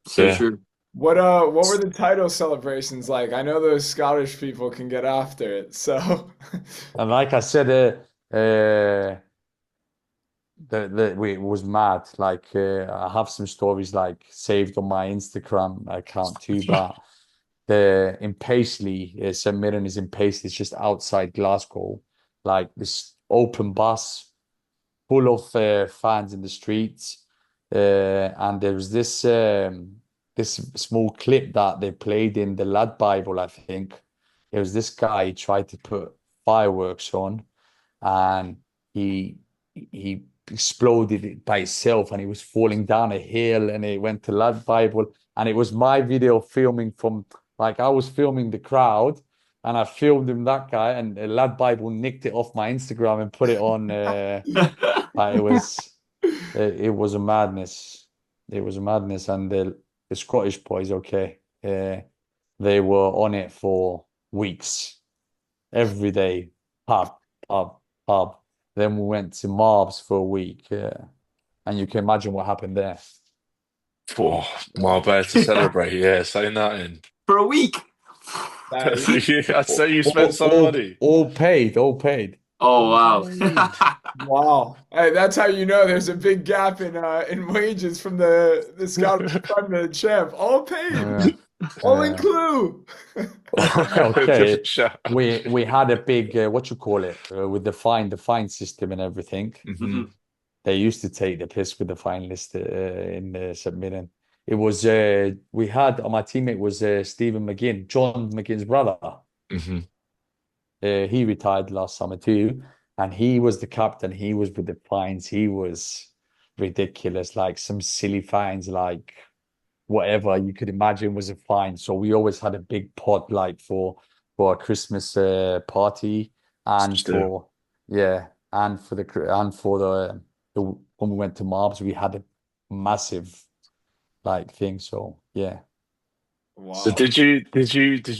So yeah. true. What were the title celebrations like? I know those Scottish people can get after it. So And like I said, it was mad. Like, I have some stories like saved on my Instagram account too. But in Paisley, St. Mirren is in Paisley. It's just outside Glasgow. Like, this open bus full of fans in the streets, and there was this small clip that they played in the Lad Bible. I think it was this guy tried to put fireworks on, and he exploded it by itself, and he was falling down a hill, and it went to Lad Bible, and it was my video filming from, like, I was filming the crowd. And I filmed him, that guy, and Lad Bible nicked it off my Instagram and put it on. It was it was a madness. It was a madness, and the Scottish boys, okay. they were on it for weeks, every day, pub, pub, pub. Then we went to Marbs for a week, and you can imagine what happened there. Oh, my bad to celebrate. Yeah, say nothing. For a week. That is, I'd say you spent All, some all, money. all paid, all paid. Oh wow. Paid. wow. Hey, that's how you know there's a big gap in wages from the Scottish Premier champ. All paid, Yeah, all yeah. include. Okay, Different shout. we had a big what you call it with the fine system and everything. Hmm. Mhm. They used to take the piss with the fine list in submitting. It was we had my teammate was Stephen McGinn, John McGinn's brother. Hmm. He retired last summer too, and he was the captain. He was with the fines. He was ridiculous, like some silly fines, like whatever you could imagine was a fine. So we always had a big pot, like for a Christmas party, and Still. for yeah, and for the when we went to Marbs, we had a massive like thing. So yeah. So Wow. did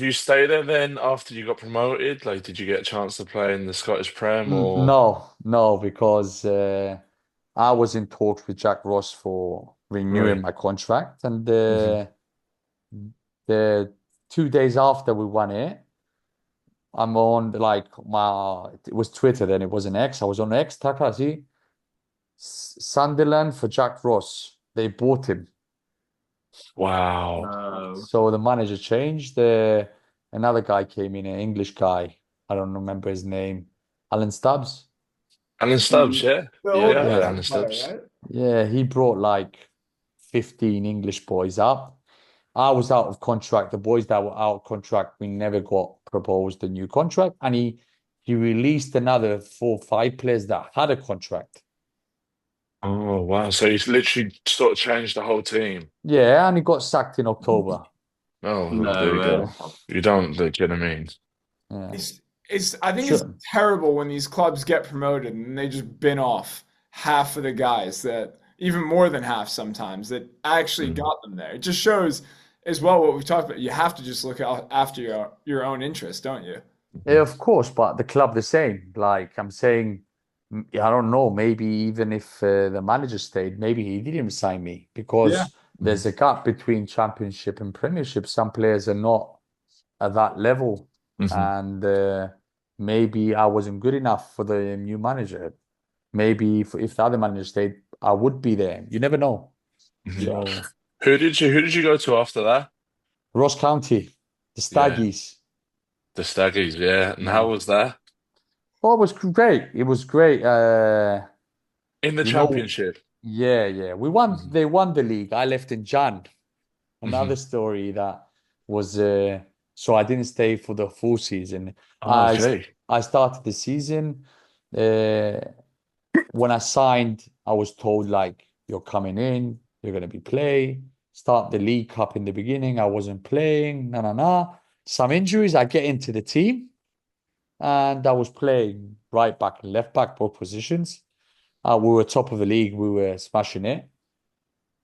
you stay there then after you got promoted? Like, did you get a chance to play in the Scottish Prem or? No, no, because I was in talks with Jack Ross for renewing Right. my contract, and Hmm. the 2 days after we won it, I'm on like it was Twitter then, it wasn't X. I was on X, Takashi, Sunderland for Jack Ross. They bought him. Wow. No. So the manager changed. Another guy came in, an English guy. I don't remember his name. Alan Stubbs. Alan Stubbs, yeah? The Yeah, old I heard Yeah. Alan Everton Stubbs. player, Yeah, he brought like 15 English boys up. I was out of contract. The boys that were out of contract, we never got proposed a new contract. And he released another 4 or 5 players that had a contract. Oh, wow. So he's literally sort of changed the whole team. Yeah, and he got sacked in October. Oh, well, there No you way. go. You don't, do you know what I mean? Yeah. It's I think it's Sure. terrible when these clubs get promoted and they just bin off half of the guys that even more than half sometimes that actually Mm. got them there. It just shows as well what we've talked about. You have to just look out after your own interests, don't you? Yeah, Mhm. of course, but the club the same. Like I'm saying, I don't know, maybe even if the manager stayed, maybe he didn't sign me Yeah. because Mhm. there's a gap between championship and premiership. Some players are not at that level, Mhm. and maybe I wasn't good enough for the new manager. Maybe if the other manager stayed, I would be there. You never know. Mhm. Yeah. So Who did you go to after that? Ross County, the Yeah, Staggies. the Staggies, yeah. And how Yeah. was that? Oh, it was great. It was great. In the You know, championship. yeah, yeah. We won. Hmm. They won the league. I left in Jan. Hmm. Another story that was so I didn't stay for the full season. Oh, I okay. I started the season. Uh, when I signed, I was told like you're coming in, you're gonna be play. Start the League Cup in the beginning. I wasn't playing. No, no, no. Some injuries. I get into the team, and I was playing right back and left back, both positions. We were top of the league. We were smashing it.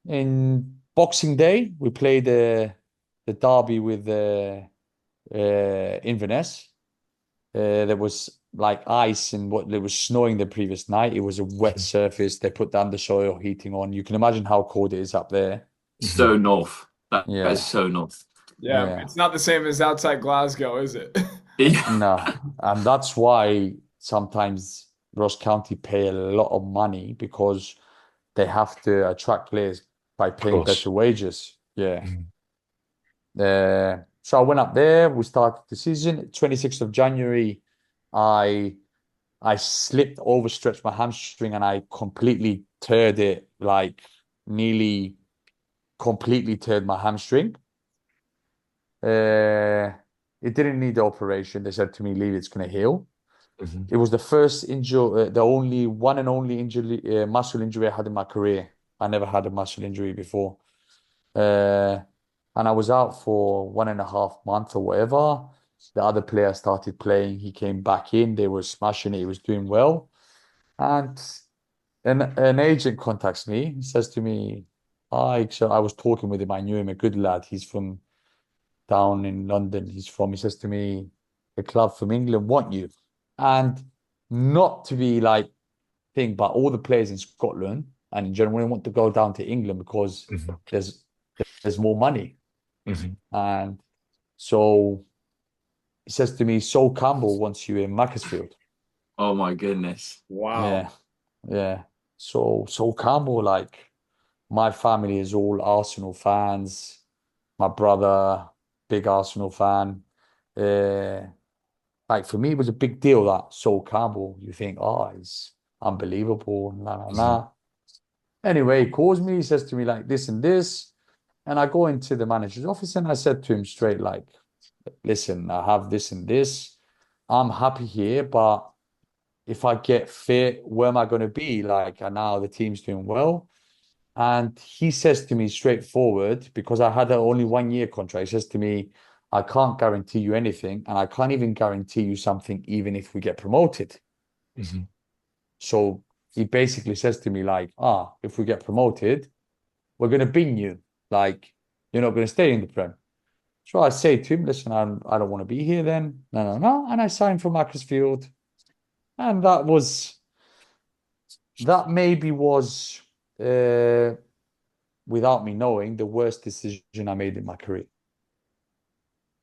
In Boxing Day, we played the derby with Inverness. There was like ice and what there was snowing the previous night. It was a wet Hmm. surface. They put the undersoil heating on. You can imagine how cold it is up there. Hmm. So north. That is Yeah, so north. Yeah. yeah. It's not the same as outside Glasgow, is it? Yeah. No, and that's why sometimes Ross County pay a lot of money because they have to attract players by Of paying better course. wages. Yeah. Mhm. So I went up there. We started the season. 26th of January, I I slipped, overstretched my hamstring, and I completely teared it, like nearly completely teared my hamstring. Uh, it didn't need the operation. They said to me, "Leave, it's gonna heal." Mhm. It was the first injury, the only one and only injury, muscle injury I had in my career. I never had a muscle injury before. Uh, and I was out for 1.5 months or whatever. The other player started playing. He came back in. They were smashing it. He was doing well. And an agent contacts me. He says to me, "Hi." So I was talking with him. I knew him, a good lad. He's from down in London. He's from. He says to me, "The club from England want you," and not to be like thing, but all the players in Scotland and in general want to go down to England because Hmm. there's there's more money. Hmm. And so he says to me, "So Campbell wants you in Macclesfield." Oh my goodness. Wow. Yeah, yeah. So Campbell, like my family is all Arsenal fans. My brother, big Arsenal fan. Uh, like for me, it was a big deal that Sol Campbell. You think, oh, he's unbelievable. Nah, nah, Hmm. nah. Anyway, he calls me. He says to me like this and this, and I go into the manager's office and I said to him straight like, "Listen, I have this and this. I'm happy here, but if I get fit, where am I going to be? Like, and now the team's doing well." And he says to me straightforward, because I had a only 1 year contract, he says to me, "I can't guarantee you anything, and I can't even guarantee you something, even if we get promoted." Hmm. So he basically says to me, like, if we get promoted, we're going to bin you. Like, you're not going to stay in the Prem. So I say to him, "Listen, I don't want to be here then. No, no, no." And I signed for Macclesfield. And that maybe was, uh, without me knowing, the worst decision I made in my career.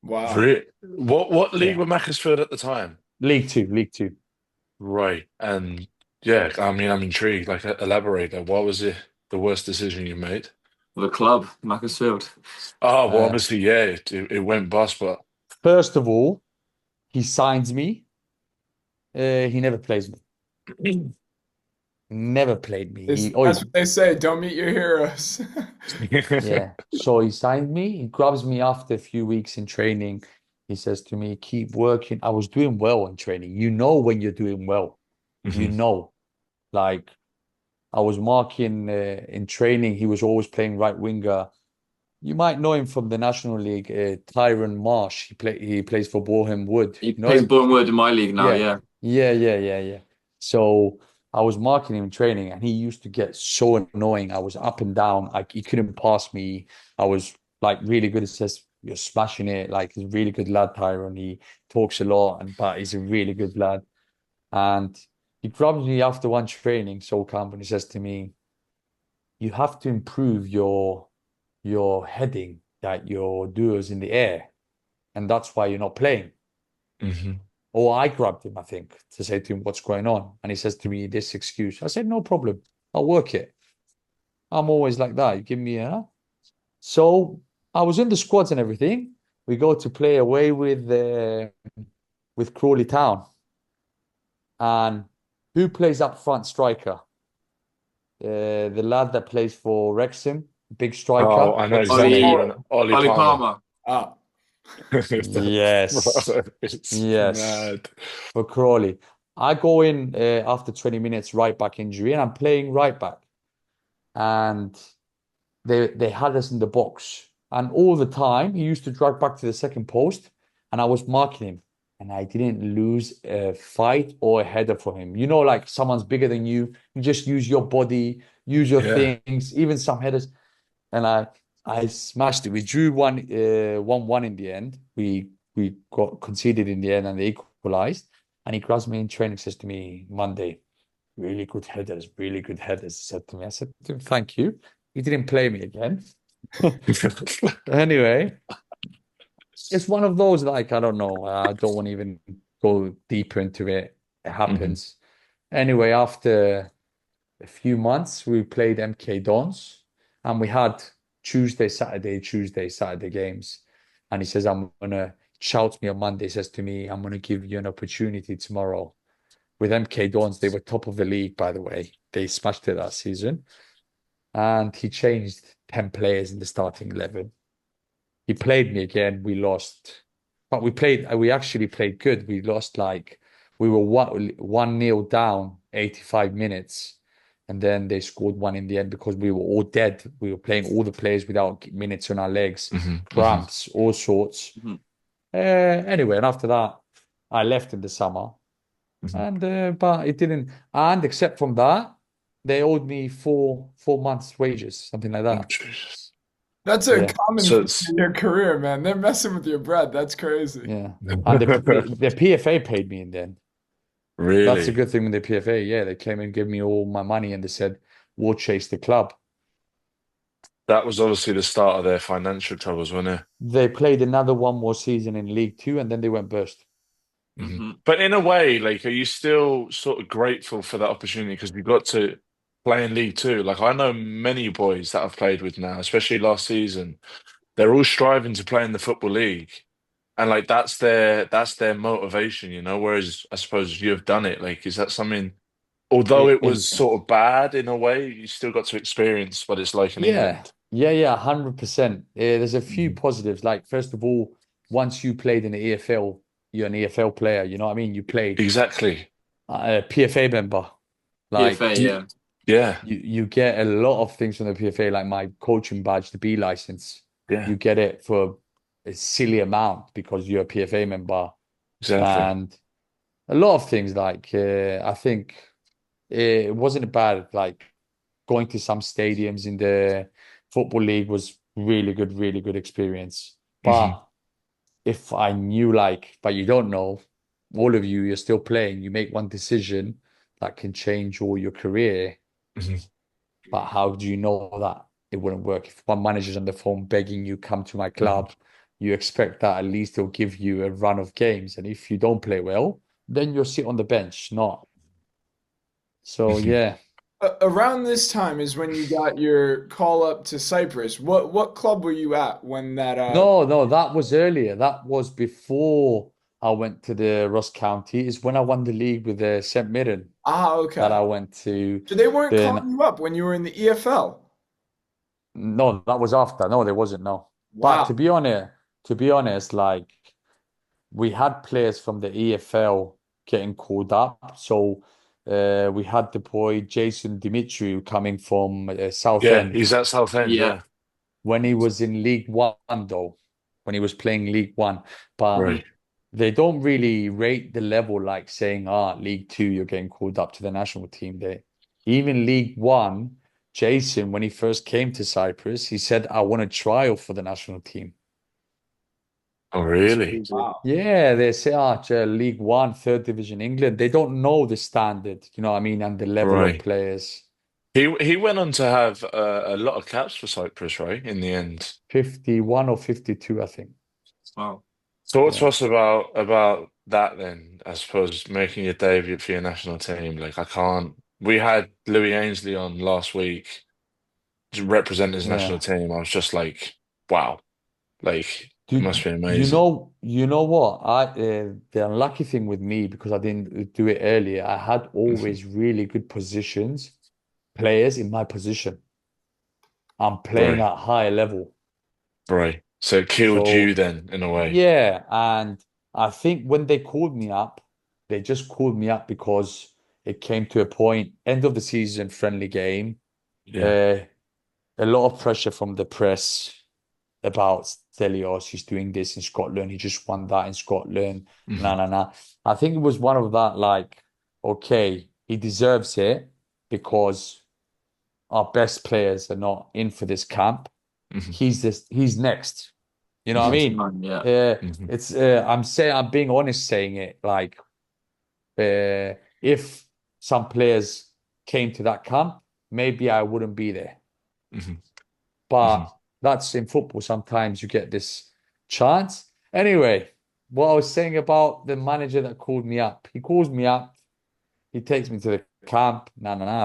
Wow. Really? What league Yeah. were Macclesfield at the time? League Two, League Two. Right. And yeah, I mean, I'm intrigued. Like, elaborate there. What was the worst decision you made? The club, Macclesfield. Oh, well, Uh, obviously, yeah, it went bust, but First of all, he signs me. He never plays me. Never played me. It's, He, oh, that's what they say. Don't meet your heroes. yeah. So he signed me. He grabs me after a few weeks in training. He says to me, "Keep working." I was doing well in training. You know when you're doing well. You Mhm. know, like I was marking in training. He was always playing right winger. You might know him from the National League, Tyron Marsh. He plays for Boreham Wood. He You know plays him? Bournemouth in my league now, Yeah. yeah. Yeah. So I was marking him in training and he used to get so annoying. I was up and down. Like he couldn't pass me. I was like really good. It says you're smashing it. Like he's a really good lad, Tyron. He talks a lot, but he's a really good lad. And he grabs me after one training, so camp, and he says to me, "You have to improve your heading, that your duels in the air, and that's why you're not playing." Mhm. Or I grabbed him, I think, to say to him, "What's going on?" And he says to me this excuse. I said, "No problem. I'll work it." I'm always like that. You give me a. So I was in the squads and everything. We go to play away with Crawley Town. And who plays up front striker? The lad that plays for Wrexham, big Oh, striker. I know What's his exactly name? who you're Ollie, on. Ollie Ollie Palmer. Palmer. Ah, Yes. Bro, it's Yes. mad. For Crawley. I go in after 20 minutes, right back injury, and I'm playing right back. And they had us in the box. And all the time, he used to drag back to the second post, and I was marking him. And I didn't lose a fight or a header for him. You know, like someone's bigger than you just use your body, use your Yeah. things, even some headers. And I smashed it. We drew 1-1 in the end. We got conceded in the end and they equalized. And he grabs me in training, says to me, "Monday, really good headers," he said to me. I said to him, "Thank you." He didn't play me again. Anyway, it's one of those like I don't know. I don't want to even go deeper into it. It Mhm. happens. Anyway, after a few months, we played MK Dons and we had Tuesday, Saturday games. And he says, shouts me on Monday, says to me, "I'm gonna give you an opportunity tomorrow." With MK Dons, they were top of the league, by the way. They smashed it that season. And he changed 10 players in the starting 11. He played me again. We lost, but we actually played good. We lost like we were 1-0 down, 85 minutes, and then they scored one in the end because we were all dead. We were playing all the players without minutes on our legs, Mhm. Mhm. cramps, all sorts. Mhm. Anyway, and after that, I left in the summer, Mhm. and but it didn't. And except from that, they owed me four months' wages, something like Oh, that. Jesus. That's a Yeah, common So thing it's in your career, man. They're messing with your bread. That's crazy. yeah. And the PFA paid me in the end. That's a really, good thing with the PFA. Yeah, they came and gave me all my money and they said, we'll chase the club. that was obviously the start of their financial troubles, wasn't it? They played another one more season in League Two and then they went burst. Mhm. Hmm. But in a way, like, are you still sort of grateful for that opportunity because you got to play in League Two? Like, I know many boys that I've played with now, especially last season. They're all striving to play in the Football League, and like that's their motivation, you know. Whereas I suppose you've done it. Like, is that something? Although It, it was it, sort of bad in a way, you still got to experience what it's like in yeah, England. yeah, 100%. There's a few Mhm. positives. Like, first of all, once you played in the EFL, you're an EFL player. You know what I mean? You played Exactly. a PFA member. PFA, Like, yeah. Yeah. you get a lot of things from the PFA, like my coaching badge, the B license. Yeah. You get it for a silly amount because you're a PFA member. Exactly. And a lot of things, like, I think it wasn't bad. Like, going to some stadiums in the Football League was really good experience. Hmm. But if I knew, like, but you don't know, all of you, you're still playing, you make one decision that can change all your career. Hmm. But how do you know that it wouldn't work? If one manager's on the phone begging you come to my Hmm. club, you expect that at least he'll give you a run of games. And if you don't play well, then you'll sit on the bench, not. So Hmm. yeah. Around this time is when you got your call up to Cyprus. What club were you at when that No, no, that was earlier. That was before I went to the Ross County. It's when I won the league with the St. Mirren that okay. I went to. So they weren't Then calling you up when you were in the EFL. no, that was after. No, there wasn't. No, but Wow. to be honest, like we had players from the EFL getting called up. So we had the boy Jason Demetriou coming from Yeah, Southend he's at Southend. Yeah. Yeah. when he was in League One, though, when he was playing League One. But Hmm. Right. they don't really rate the level like saying, League Two, you're getting called up to the national team. They even League One, Jason, when he first came to Cyprus, he said, I want to trial for the national team. Oh, That's really? crazy. Wow. Yeah, they say, League One, third division England. They don't know the standard, you know what I mean, and the level of Right. players. He went on to have a lot of caps for Cyprus, right? In the end. 51 or 52, I think. Wow. Talk to Yeah. us about that then. I suppose making your debut for your national team. Like I can't. We had Louis Ainsley on last week to represent his national Yeah. team. I was just like, wow. Like it Do must be amazing. you know what? The unlucky thing with me because I didn't do it earlier, I had Mhm. always really good players in my position. I'm playing Right. at higher level. Right. So it killed you So then in a way. yeah, and I think when they called me up, they just called me up because it came to a point, end of the season, friendly game, Yeah. uh, a lot of pressure from the press about Stelios. He's doing this in Scotland. He just won that in Scotland. Hmm. No, no, no. I think it was one of that, like, okay, he deserves it because our best players are not in for this camp. Hmm. He's next. You know what I Next in mean? line, yeah. Uh, I'm being honest saying it, like, if some players came to that camp, maybe I wouldn't be there. Hmm. Hmm. But that's in football. Sometimes you get this chance. Anyway, what I was saying about the manager that called me up, he calls me up, he takes me to the camp,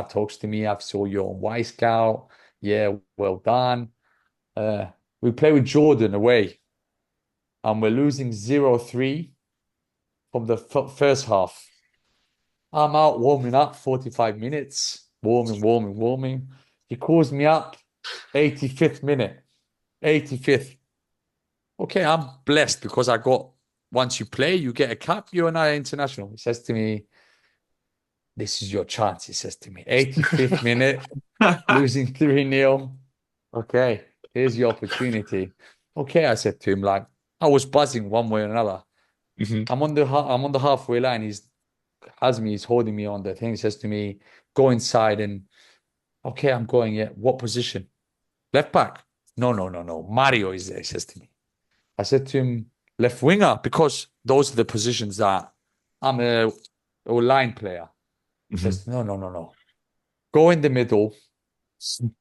talks to me. I saw you on Y Scout. Yeah, well done. Uh, we play with Jordan away, and we're losing 0-3 from the first half. I'm out warming up 45 minutes, warming. He calls me up, 85th minute, 85th. Okay, I'm blessed because I got, once you play, you get a cap, you're an international. He says to me, this is your chance, he says to me. 85th minute, losing 3-0. Okay, here's your opportunity. Okay, I said to him, like, I was buzzing one way or another. Hmm. I'm on the halfway line. He's holding me on the thing. He says to me, go inside and okay, I'm going, yeah. What position? Left back. no. Mario is there, he says to me. I said to him, left winger, because those are the positions that I'm a line player. He Hmm. says, no. Go in the middle,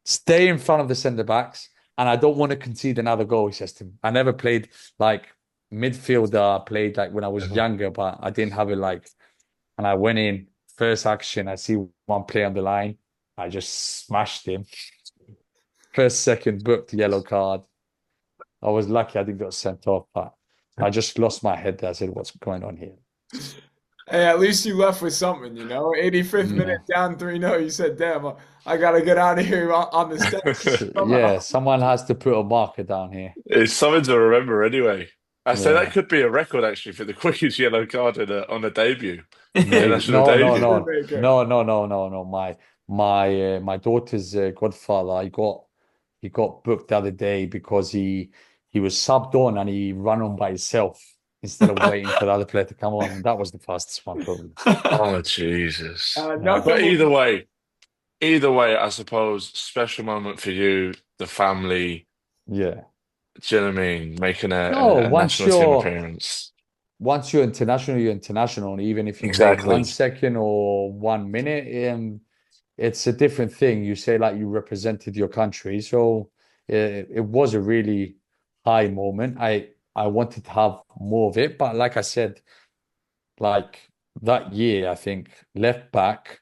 stay in front of the centre backs, and I don't want to concede another goal, he says to me. I never played like midfielder, I played like when I was younger, but I didn't have it like, and I went in, first action, I see one player on the line, I just smashed him. First, second, booked yellow card. I was lucky I didn't get sent off, but I just lost my head there. I said, what's going on here? Hey, at least you left with something, you know. 85th minute Yeah. down 3-0. You said, damn, I gotta get out of here on the steps Yeah, somehow. someone has to put a marker down here. It's something to remember anyway. I say that Yeah, could be a record actually for the quickest yellow card on a debut, maybe. international No, no, debut. no, Maker. no, no, no, no, no. My daughter's godfather, he got booked the other day because he was subbed on and he ran on by himself instead of waiting for the other player to come on. And that was the fastest one, probably. Oh, Jesus. Yeah, But Knuckle. either way, I suppose special moment for you, the family. yeah. Do you know what I mean? Making No, a national team appearance. once you're international, you're international. And even if you played Exactly. 1 second or 1 minute, it's a different thing. You say like you represented your country. So it was a really high moment. I wanted to have more of it, but like I said, like that year, I think left back,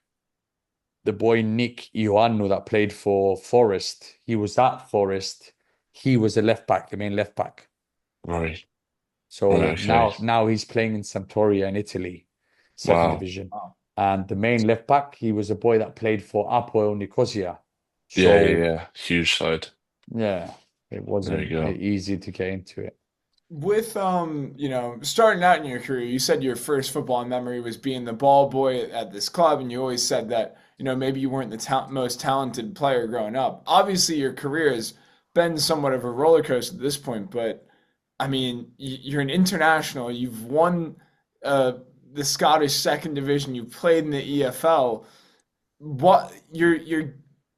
the boy Nick Ioannou that played for Forest, he was at Forest. He was a left back, the main left back. Right. So Right. Okay. now he's playing in Sampdoria in Italy, second Wow. division. And the main left back, he was a boy that played for Apoel Nicosia. Yeah. Yeah. So Yeah. Huge side. yeah, it There you wasn't go. easy to get into it. With starting out in your career, you said your first football memory was being the ball boy at this club, and you always said that, maybe you weren't the most talented player growing up. Obviously, your career has been somewhat of a roller coaster at this point, but I mean, you're an international. You've won uh, the Scottish second division. You've played in the EFL. What you're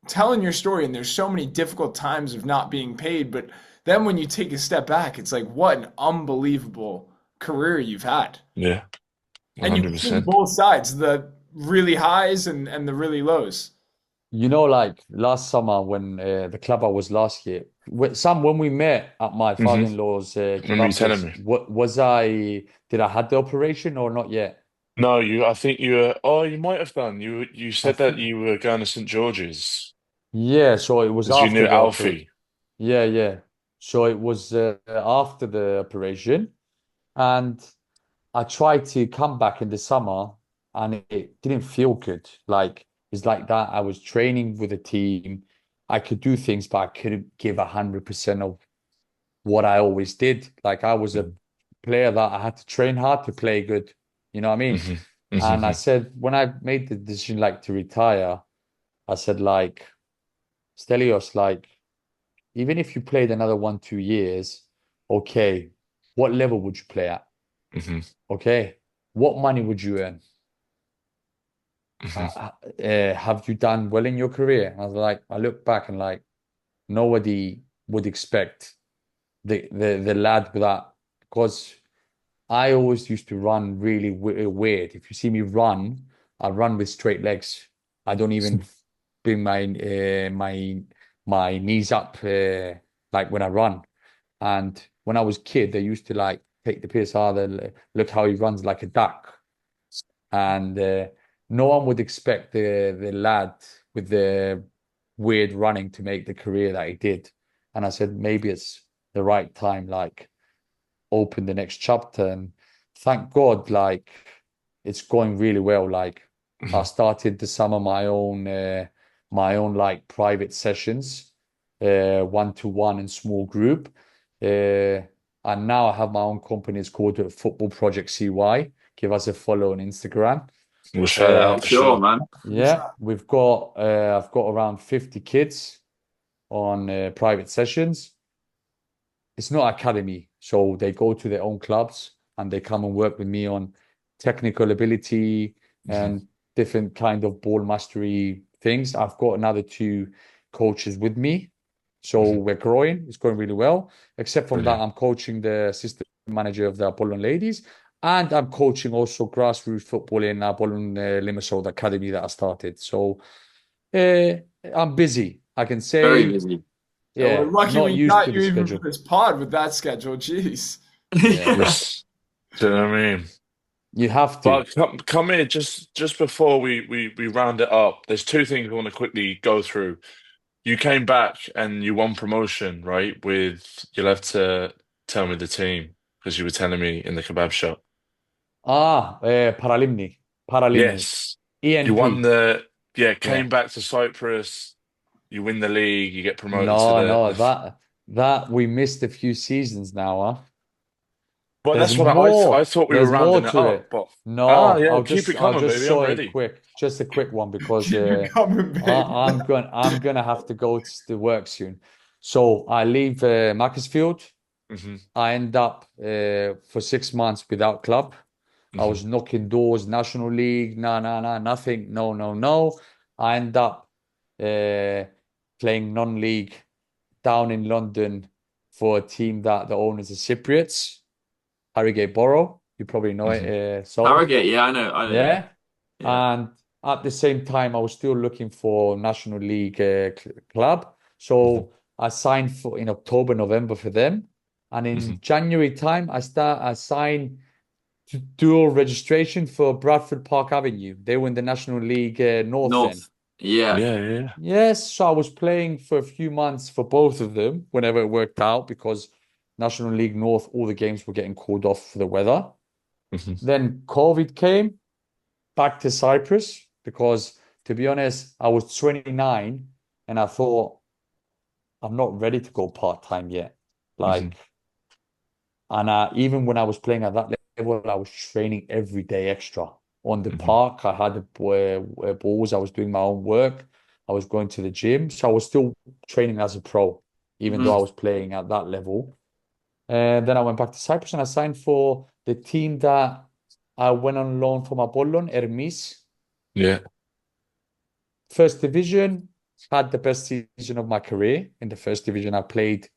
telling your story, and there's so many difficult times of not being paid, but then when you take a step back, it's like what an unbelievable career you've had. Yeah. And you've seen 100%. both sides, the really highs and the really lows. Like last summer when the club I was last year, when we met at my Hmm. father-in-law's Remember you telling kebab me? did I had the operation or not yet? No, I think you were. Oh, you might have done. You I said that think, you were going to St. George's yeah, so it was because you after knew the operation. Alfie. Yeah. So it was after the operation, and I tried to come back in the summer, and it didn't feel good. Like it's like that. I was training with a team. I could do things, but I couldn't give 100% of what I always did. Like I was a Hmm. player that I had to train hard to play good. You know what I mean? Hmm. And I Hmm. said when I made the decision like to retire, I said like Stelios, like even if you played another 1, 2 years, okay, what level would you play at? Hmm. Okay, what money would you earn? Hmm. Have you done well in your career? And I was like, I look back and like nobody would expect the lad with that because I always used to run really weird. If you see me run, I run with straight legs. I don't even bring my knees up like when I run. And when I was kid, they used to like take the piss out of look how he runs like a duck. And no one would expect the lad with the weird running to make the career that he did. And I said, maybe it's the right time, like open the next chapter. And thank God, like it's going really well. Like I Hmm. started the summer my own like private sessions, 1-to-one in small group. And now I have my own company. It's called Football Project CY. Give us a follow on Instagram. We'll shout it Uh, out for Sure, sure. man. yeah, I've got around 50 kids on private sessions. It's not academy, so they go to their own clubs and they come and work with me on technical ability Hmm. and different kind of ball mastery things. I've got another two coaches with me. So Mhm. we're growing. It's going really well. Except from that, Brilliant. I'm coaching the assistant manager of the Apollon ladies. And I'm coaching also grassroots football in Apollon Limassol, the academy that I started. So uh, I'm busy. I can Very say, busy. Yeah, we're yeah, lucky not we used to got the you even for schedule. this pod with that schedule. Jeez. Yeah, Yeah. Yes. Do you know what I mean? you have to. But come here, just before we round it up, there's two things I want to quickly go through. You came back and you won promotion, right? You'll have to tell me the team because you were telling me in the kebab shop. Paralimni. Paralimni. Yes. You won ENP. yeah, Yeah. came back to Cyprus, you win the league, you get promoted to No, no, the that we missed a few seasons now, huh? well, There's that's what I more. thought we were There's more rounding it to up, it. but No, yeah, keep it I'll coming, just baby. I'm show it ready. quick. Just a quick one because Keep it coming, baby. I'm gonna have to go to work soon. So I leave Macclesfield. Hmm. I end up for 6 months without club. I Hmm. was knocking doors, National League, nothing, no, no, no. I end up uh, playing non-league down in London for a team that the owners are Cypriots, Harrogate Borough. You probably know it, Hmm. Sol. Harrogate, yeah, I know. I know, yeah. Yeah. Yeah. And at the same time, I was still looking for National League club. Hmm. So I signed for in October, November for them. And Hmm. in January time, I signed dual registration for Bradford Park Avenue. They were in the National League North then. North. Yeah. Yeah, yeah. Yes, so I was playing for a few months for both of them whenever it worked out because National League North, all the games were getting called off for the weather. Hmm. Then COVID came, back to Cyprus because to be honest, I was 29 and I thought I'm not ready to go part-time yet. Hmm. Like, and even when I was playing at that level, I was training every day extra. On the Hmm. park, I had balls, I was doing my own work, I was going to the gym. So I was still training as a pro, even though I Hmm. was playing at that level. And then I went back to Cyprus and I signed for the team that I went on loan from Apollon, Hermes. Yeah. First division, had the best season of my career. In the first division, I played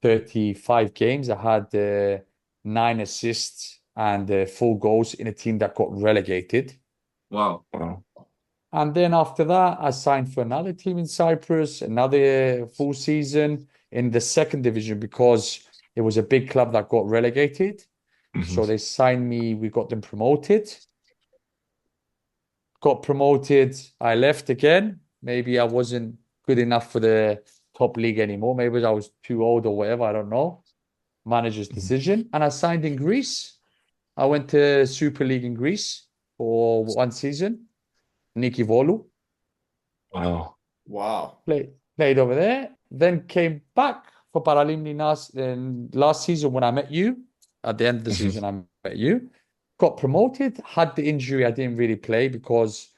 35 games. I had 9 assists and 4 goals in a team that got relegated. Wow. Wow. And then after that, I signed for another team in Cyprus, another full season in the second division because it was a big club that got relegated. Hmm. So they signed me, we got them promoted. Got promoted. I left again. Maybe I wasn't good enough for the top league anymore. Maybe I was too old or whatever. I don't know. Manager's Hmm. decision. And I signed in Greece. I went to Super League in Greece for 1 season. Niki Volu. Wow. Wow. Played over there. Then came back for Paralimni last season when I met you. At the end of the Hmm. season, I met you. Got promoted. Had the injury. I didn't really play because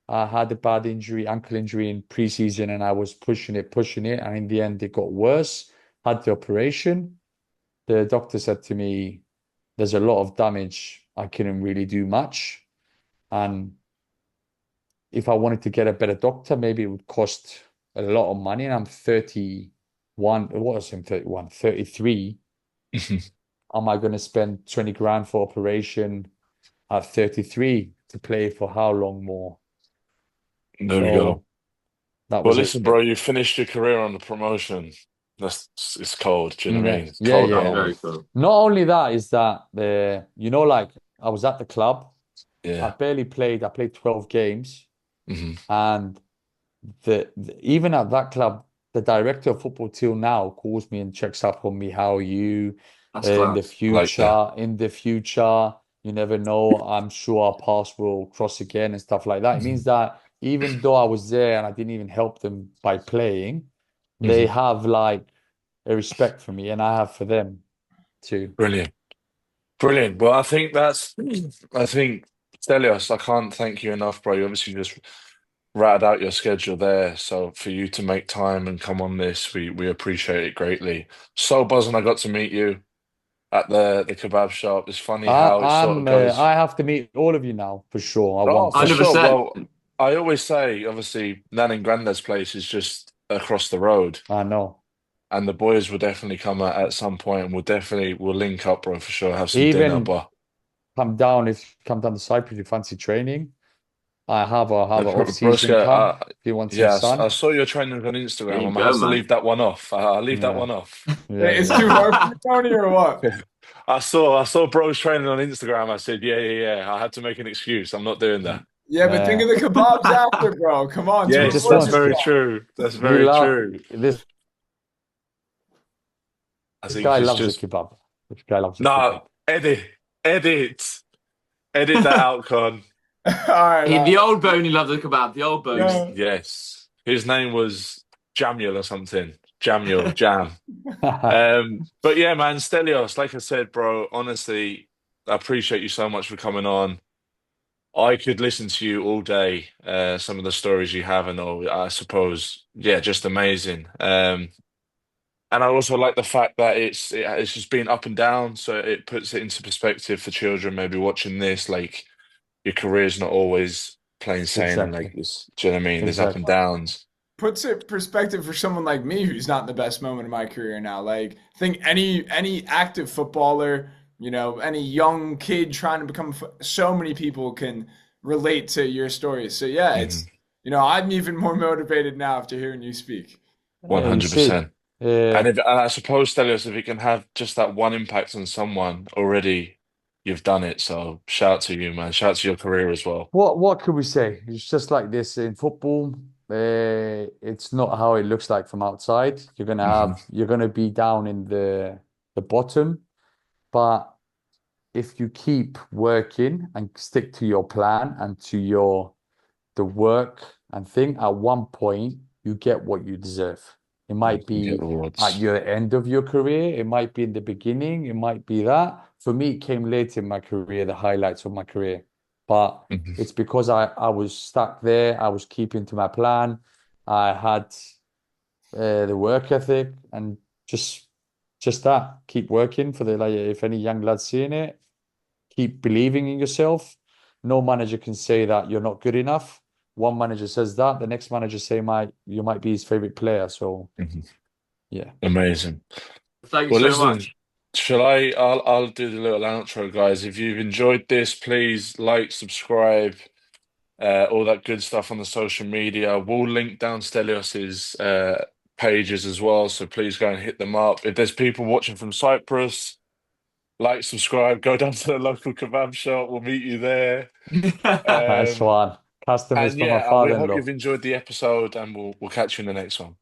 I had a bad injury, ankle injury in preseason, and I was pushing it, and in the end, it got worse. Had the operation. The doctor said to me, "There's a lot of damage. I couldn't really do much, and if I wanted to get a better doctor, maybe it would cost a lot of money." And I'm 31. What was I 31? 33. Hmm. Am I going to spend 20 grand for operation at 33 to play for how long more? There we go. So that Well, was it. listen, bro, you finished your career on the promotion. It's cold. Do you know what I Yeah, mean? It's yeah, cold, That's yeah. very humble. cool. Not only that is that like I was at the club. I Yeah. barely played. I played 12 games, Hmm. and even at that club, the director of football till now calls me and checks up on me. How are you That's class. I like that. In the future, you never know. I'm sure our paths will cross again and stuff like that. It Hmm. means that even though I was there and I didn't even help them by playing, they Hmm. have like a respect for me, and I have for them too. Brilliant. Brilliant. Well, I think, Stelios, I can't thank you enough, bro. You obviously just ratted out your schedule there. So for you to make time and come on this, we appreciate it greatly. So buzzing I got to meet you at the kebab shop. It's funny how it sort of I goes. have to meet all of you now for sure. I Oh, want for to. sure. 100%. Well, I always say, obviously, Nan and Grandad's place is just across the road. I know. And the boys will definitely come at some point, and we'll link up, bro, for sure. Have some dinner, Even but if you come down to Cyprus, you fancy training. I have a off-season broska, camp if you want some yeah, sun. I saw your trainings on There Instagram. I you might go, have to man. leave that one off. I'll leave that Yeah, one off. yeah, It's too yeah. hard for you, Tony, or what? I saw bro's training on Instagram. I said, yeah. I had to make an excuse. I'm not doing that. Yeah, but think of the kebabs after, bro. Come on, He to just Yes, avoid that's the wants very kebab. true. That's he very love true. I this think guy it's loves a just kebab. This guy loves a nah. kebab. Edit that out, Con. All right, The old Boney loves a kebab. The old Boney. no. Yes, his name was Jamul or something. Jamul, Jam. But yeah, man, Stelios, like I said, bro, honestly, I appreciate you so much for coming on. I could listen to you all day, some of the stories you have and all, I suppose, yeah, just amazing. And I also like the fact that it's just been up and down, so it puts it into perspective for children maybe watching this, like your career's not always plain sailing like Exactly. this. Do you know what I mean? There's up and Exactly. downs. Puts it perspective for someone like me who's not in the best moment of my career now. Like, I think any active footballer, any young kid trying to become, so many people can relate to your stories. So yeah, Mhm. I'm even more motivated now after hearing you speak. Yeah, you see. 100%. And I suppose, Stelios, if it can have just that one impact on someone already, you've done it. So shout to you, man. Shout to your career as well. What could we say? It's just like this in football. It's not how it looks like from outside. Hmm. You're gonna be down in the bottom, but if you keep working and stick to your plan and to the work and thing, at one point you get what you deserve. It You might can get be at rewards. your end of your career, it might be in the beginning, it might be that. For me, it came late in my career, the highlights of my career. But Hmm. it's because I was stuck there, I was keeping to my plan, I had the work ethic and just that. Keep working for the like if any young lads seeing it, keep believing in yourself. No manager can say that you're not good enough. One manager says that, the next manager say you might be his favorite player. So Hmm. yeah. Amazing. Thank you Well, so listen, much. I'll do the little outro, guys. If you've enjoyed this, please like, subscribe, all that good stuff on the social media. We'll link down Stelios's pages as well, so please go and hit them up. If there's people watching from Cyprus, like, subscribe, go down to the local kebab shop. We'll meet you there. Nice Um, one. Customers and from my yeah, we hope father-in-law. you've enjoyed the episode, and we'll catch you in the next one.